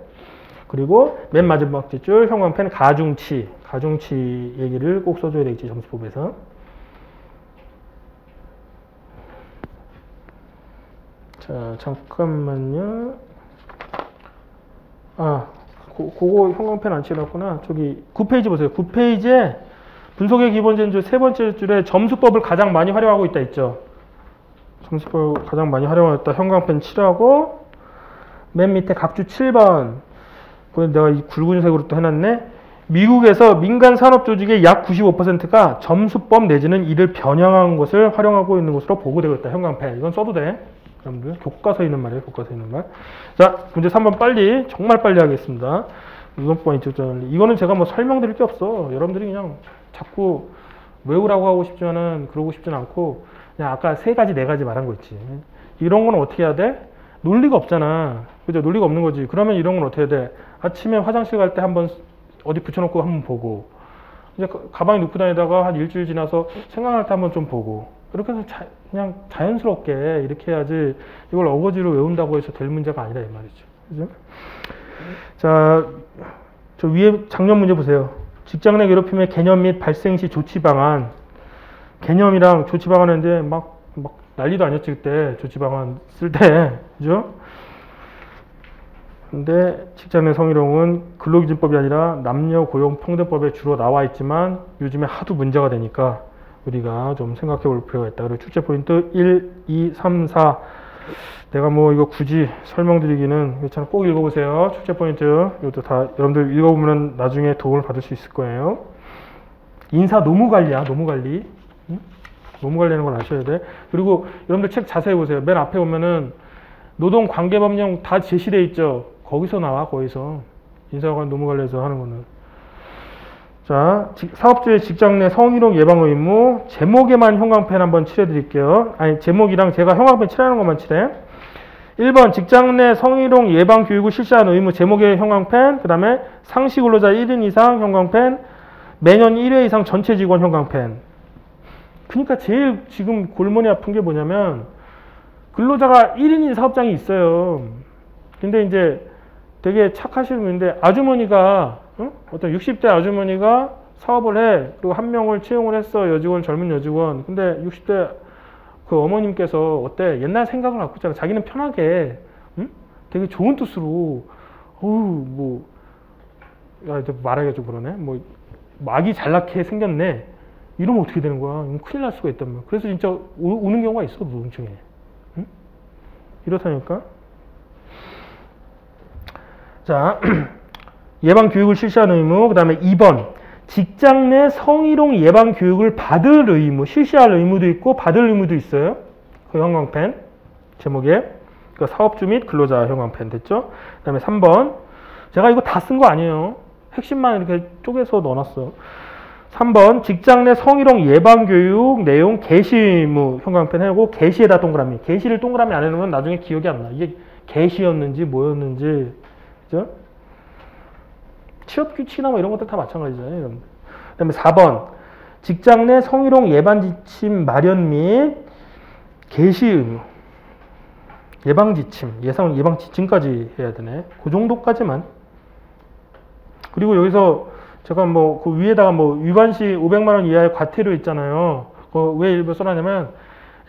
그리고 맨 마지막 줄 형광펜 가중치. 가중치 얘기를 꼭 써줘야 되겠지, 점수법에서. 자, 잠깐만요. 그거 형광펜 안 칠했구나. 저기 9페이지 보세요. 9페이지에 분석의 기본적인 줄 세 번째 줄에 점수법을 가장 많이 활용하고 있다 있죠. 점수법을 가장 많이 활용하고 있다. 형광펜 칠하고 맨 밑에 각주 7번. 내가 이 굵은색으로 또 해놨네. 미국에서 민간 산업 조직의 약 95%가 점수법 내지는 이를 변형한 것을 활용하고 있는 것으로 보고되고 있다. 형광펜. 이건 써도 돼. 여러분들 교과서에 있는 말이에요. 교과서에 있는 말. 자, 문제 3번 빨리, 정말 빨리 하겠습니다. 포인트. 이거는 제가 뭐 설명드릴 게 없어. 여러분들이 그냥 자꾸 외우라고 하고 싶지만은 그러고 싶진 않고, 그냥 아까 세 가지 네 가지 말한 거 있지. 이런 건 어떻게 해야 돼? 논리가 없잖아. 그죠? 논리가 없는 거지. 그러면 이런 건 어떻게 해야 돼? 아침에 화장실 갈 때 한번 어디 붙여놓고 한번 보고, 이제 가방에 넣고 다니다가 한 일주일 지나서 생각날 때 한번 좀 보고, 이렇게 해서 그냥 자연스럽게 이렇게 해야지, 이걸 어거지로 외운다고 해서 될 문제가 아니다 이 말이죠. 그죠? 자, 저 위에 작년 문제 보세요. 직장 내 괴롭힘의 개념 및 발생 시 조치 방안. 개념이랑 조치 방안인데 막 난리도 아니었지 그때 조치 방안 쓸 때. 그죠? 근데 직장 내 성희롱은 근로기준법이 아니라 남녀고용평등법에 주로 나와 있지만 요즘에 하도 문제가 되니까 우리가 좀 생각해 볼 필요가 있다. 그리고 출제 포인트 1, 2, 3, 4. 내가 뭐 이거 굳이 설명드리기는 괜찮아. 꼭 읽어보세요. 출제 포인트. 이것도 다 여러분들 읽어보면 나중에 도움을 받을 수 있을 거예요. 인사 노무관리야. 노무관리. 응? 노무관리하는 걸 아셔야 돼. 그리고 여러분들 책 자세히 보세요. 맨 앞에 보면은 노동관계법령 다 제시되어 있죠. 거기서 나와. 거기서. 인사관 노무관리에서 하는 거는. 자, 사업주의 직장 내 성희롱 예방 의무. 제목에만 형광펜 한번 칠해드릴게요. 아니, 제목이랑 제가 형광펜 칠하는 것만 칠해. 1번 직장 내 성희롱 예방 교육을 실시하는 의무. 제목에 형광펜. 그 다음에 상시 근로자 1인 이상 형광펜. 매년 1회 이상 전체 직원 형광펜. 그러니까 제일 지금 골머리 아픈 게 뭐냐면 근로자가 1인인 사업장이 있어요. 근데 이제 되게 착하신 분인데 아주머니가 어떤 60대 아주머니가 사업을 해. 그리고 한 명을 채용을 했어. 여직원, 젊은 여직원. 근데 60대 그 어머님께서 어때? 옛날 생각을 갖고 있잖아. 자기는 편하게, 되게 좋은 뜻으로, 야, 말하기가 좀 그러네. 아기 잘 낳게 생겼네. 이러면 어떻게 되는 거야? 이건 큰일 날 수가 있단 말이야. 그래서 진짜 우는 경우가 있어, 노동청에. 이렇다니까. 자, 예방 교육을 실시하는 의무. 그 다음에 2번. 직장 내 성희롱 예방 교육을 받을 의무, 실시할 의무도 있고 받을 의무도 있어요. 그 형광펜 제목에. 그 사업주 및 근로자 형광펜 됐죠? 그 다음에 3번. 제가 이거 다 쓴 거 아니에요. 핵심만 이렇게 쪼개서 넣어놨어. 3번. 직장 내 성희롱 예방 교육 내용 게시 의무 형광펜 하고 게시에다 동그라미. 게시를 동그라미 안 해놓으면 나중에 기억이 안 나. 이게 게시였는지 뭐였는지. 그죠? 취업 규칙이나 뭐 이런 것들 다 마찬가지잖아요. 그 다음에 4번. 직장 내 성희롱 예방 지침 마련 및 개시 의무, 예방 지침, 예방 지침까지 해야 되네. 그 정도까지만. 그리고 여기서 제가 뭐 그 위에다가 뭐 위반시 500만 원 이하의 과태료 있잖아요. 왜 일부 써놨냐면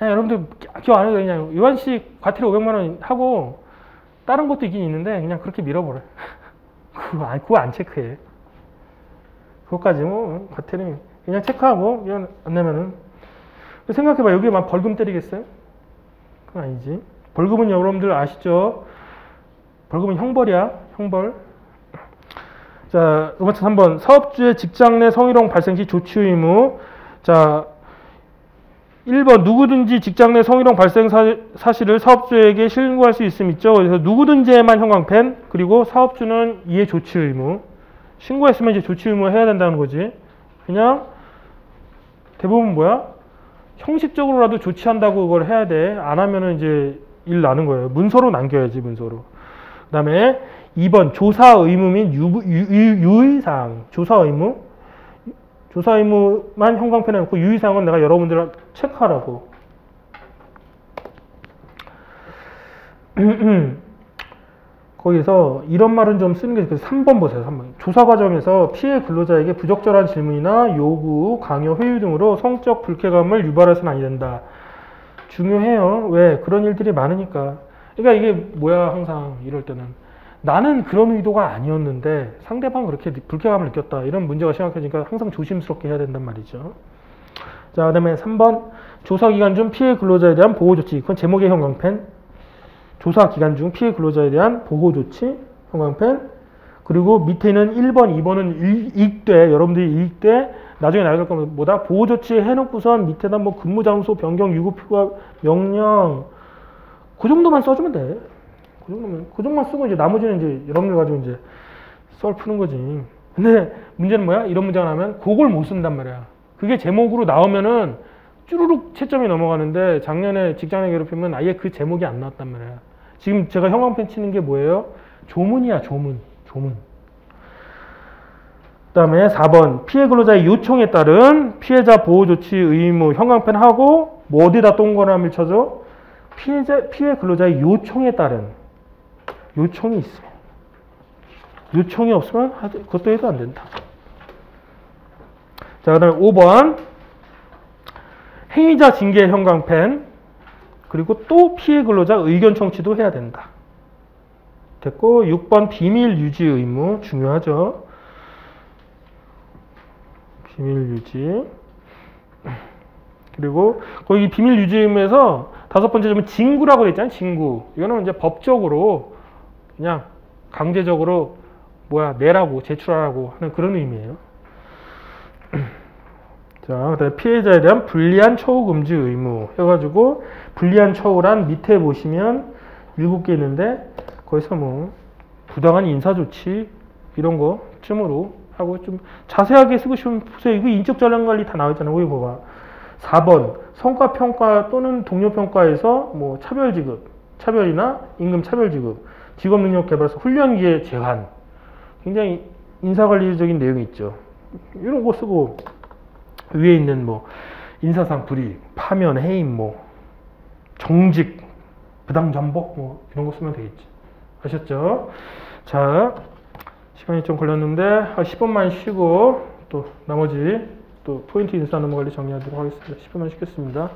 여러분들 기억 안 해도 그냥 위반시 과태료 500만 원 하고 다른 것도 있긴 있는데 그냥 그렇게 밀어버려. 그거 안 체크해. 그것까지 뭐 과태료 그냥 체크하고 이건 안 내면은 생각해봐. 여기에 막 벌금 때리겠어요? 그건 아니지. 벌금은 여러분들 아시죠? 벌금은 형벌이야. 형벌. 자, 로마츠 3번. 사업주의 직장 내 성희롱 발생 시 조치 의무. 자, 1번. 누구든지 직장 내 성희롱 발생 사실을 사업주에게 신고할 수 있음 있죠. 그래서 누구든지에만 형광펜. 그리고 사업주는 이에 조치 의무. 신고했으면 이제 조치 의무 해야 된다는 거지. 그냥 대부분 뭐야? 형식적으로라도 조치한다고 그걸 해야 돼. 안 하면은 이제 일 나는 거예요. 문서로 남겨야지, 문서로. 그 다음에 2번 조사 의무 및 유의사항. 조사 의무만 형광펜에 놓고 유의사항은 내가 여러분들 체크하라고. 거기서 이런 말은 좀 쓰는 게 3번 보세요. 3번. 조사 과정에서 피해 근로자에게 부적절한 질문이나 요구, 강요, 회유 등으로 성적 불쾌감을 유발해서는 아니 된다. 중요해요. 왜? 그런 일들이 많으니까. 그러니까 이게 뭐야, 항상 이럴 때는. 나는 그런 의도가 아니었는데 상대방 그렇게 불쾌감을 느꼈다. 이런 문제가 심각해지니까 항상 조심스럽게 해야 된단 말이죠. 자, 그 다음에 3번. 조사 기간 중 피해 근로자에 대한 보호 조치. 그건 제목의 형광펜. 조사 기간 중 피해 근로자에 대한 보호 조치. 형광펜. 그리고 밑에는 1번, 2번은 읽되, 여러분들이 읽되, 나중에 나갈 거면 뭐다? 보호 조치 해놓고선 밑에다 뭐 근무 장소 변경, 유급 휴가 명령. 그 정도만 써주면 돼. 그 정도만 쓰고 이제 나머지는 이제 여러분들 가지고 이제 썰 푸는 거지. 근데 문제는 뭐야? 이런 문제가 나면 그걸 못 쓴단 말이야. 그게 제목으로 나오면은 쭈루룩 채점이 넘어가는데 작년에 직장내 괴롭히면 아예 그 제목이 안 나왔단 말이야. 지금 제가 형광펜 치는 게 뭐예요? 조문이야, 조문. 그 다음에 4번. 피해 근로자의 요청에 따른 피해자 보호 조치 의무 형광펜 하고 뭐 어디다 동그라미를 쳐줘? 피해 근로자의 요청에 따른. 요청이 있으면. 요청이 없으면 그것도 해도 안 된다. 자, 그 다음에 5번. 행위자 징계 형광펜. 그리고 또 피해 근로자 의견 청취도 해야 된다. 됐고, 6번 비밀 유지 의무. 중요하죠. 비밀 유지. 그리고 거기 비밀 유지 의무에서 5번째 점은 징구라고 했잖아요. 징구. 이거는 이제 법적으로 그냥 강제적으로 내라고, 제출하라고 하는 그런 의미예요. 자, 그다음에 피해자에 대한 불리한 처우 금지 의무 해가지고 불리한 처우란 밑에 보시면 7개 있는데 거기서 뭐 부당한 인사조치 이런 거 쯤으로 하고 좀 자세하게 쓰고 싶으면 보세요. 이거 인적 전략 관리 다 나와 있잖아요. 거기 봐봐. 4번 성과 평가 또는 동료 평가에서 뭐 차별 지급, 차별이나 임금 차별 지급, 직업 능력 개발에서 훈련 기회 제한. 굉장히 인사관리적인 내용이 있죠. 이런 거 쓰고 위에 있는 뭐 인사상 불이익, 파면, 해임, 뭐 정직, 부당 전복 뭐 이런 거 쓰면 되겠지. 아셨죠? 자, 시간이 좀 걸렸는데 한 10분만 쉬고 또 나머지 또 포인트 인사 넘어갈리 정리하도록 하겠습니다. 10분만 쉬겠습니다.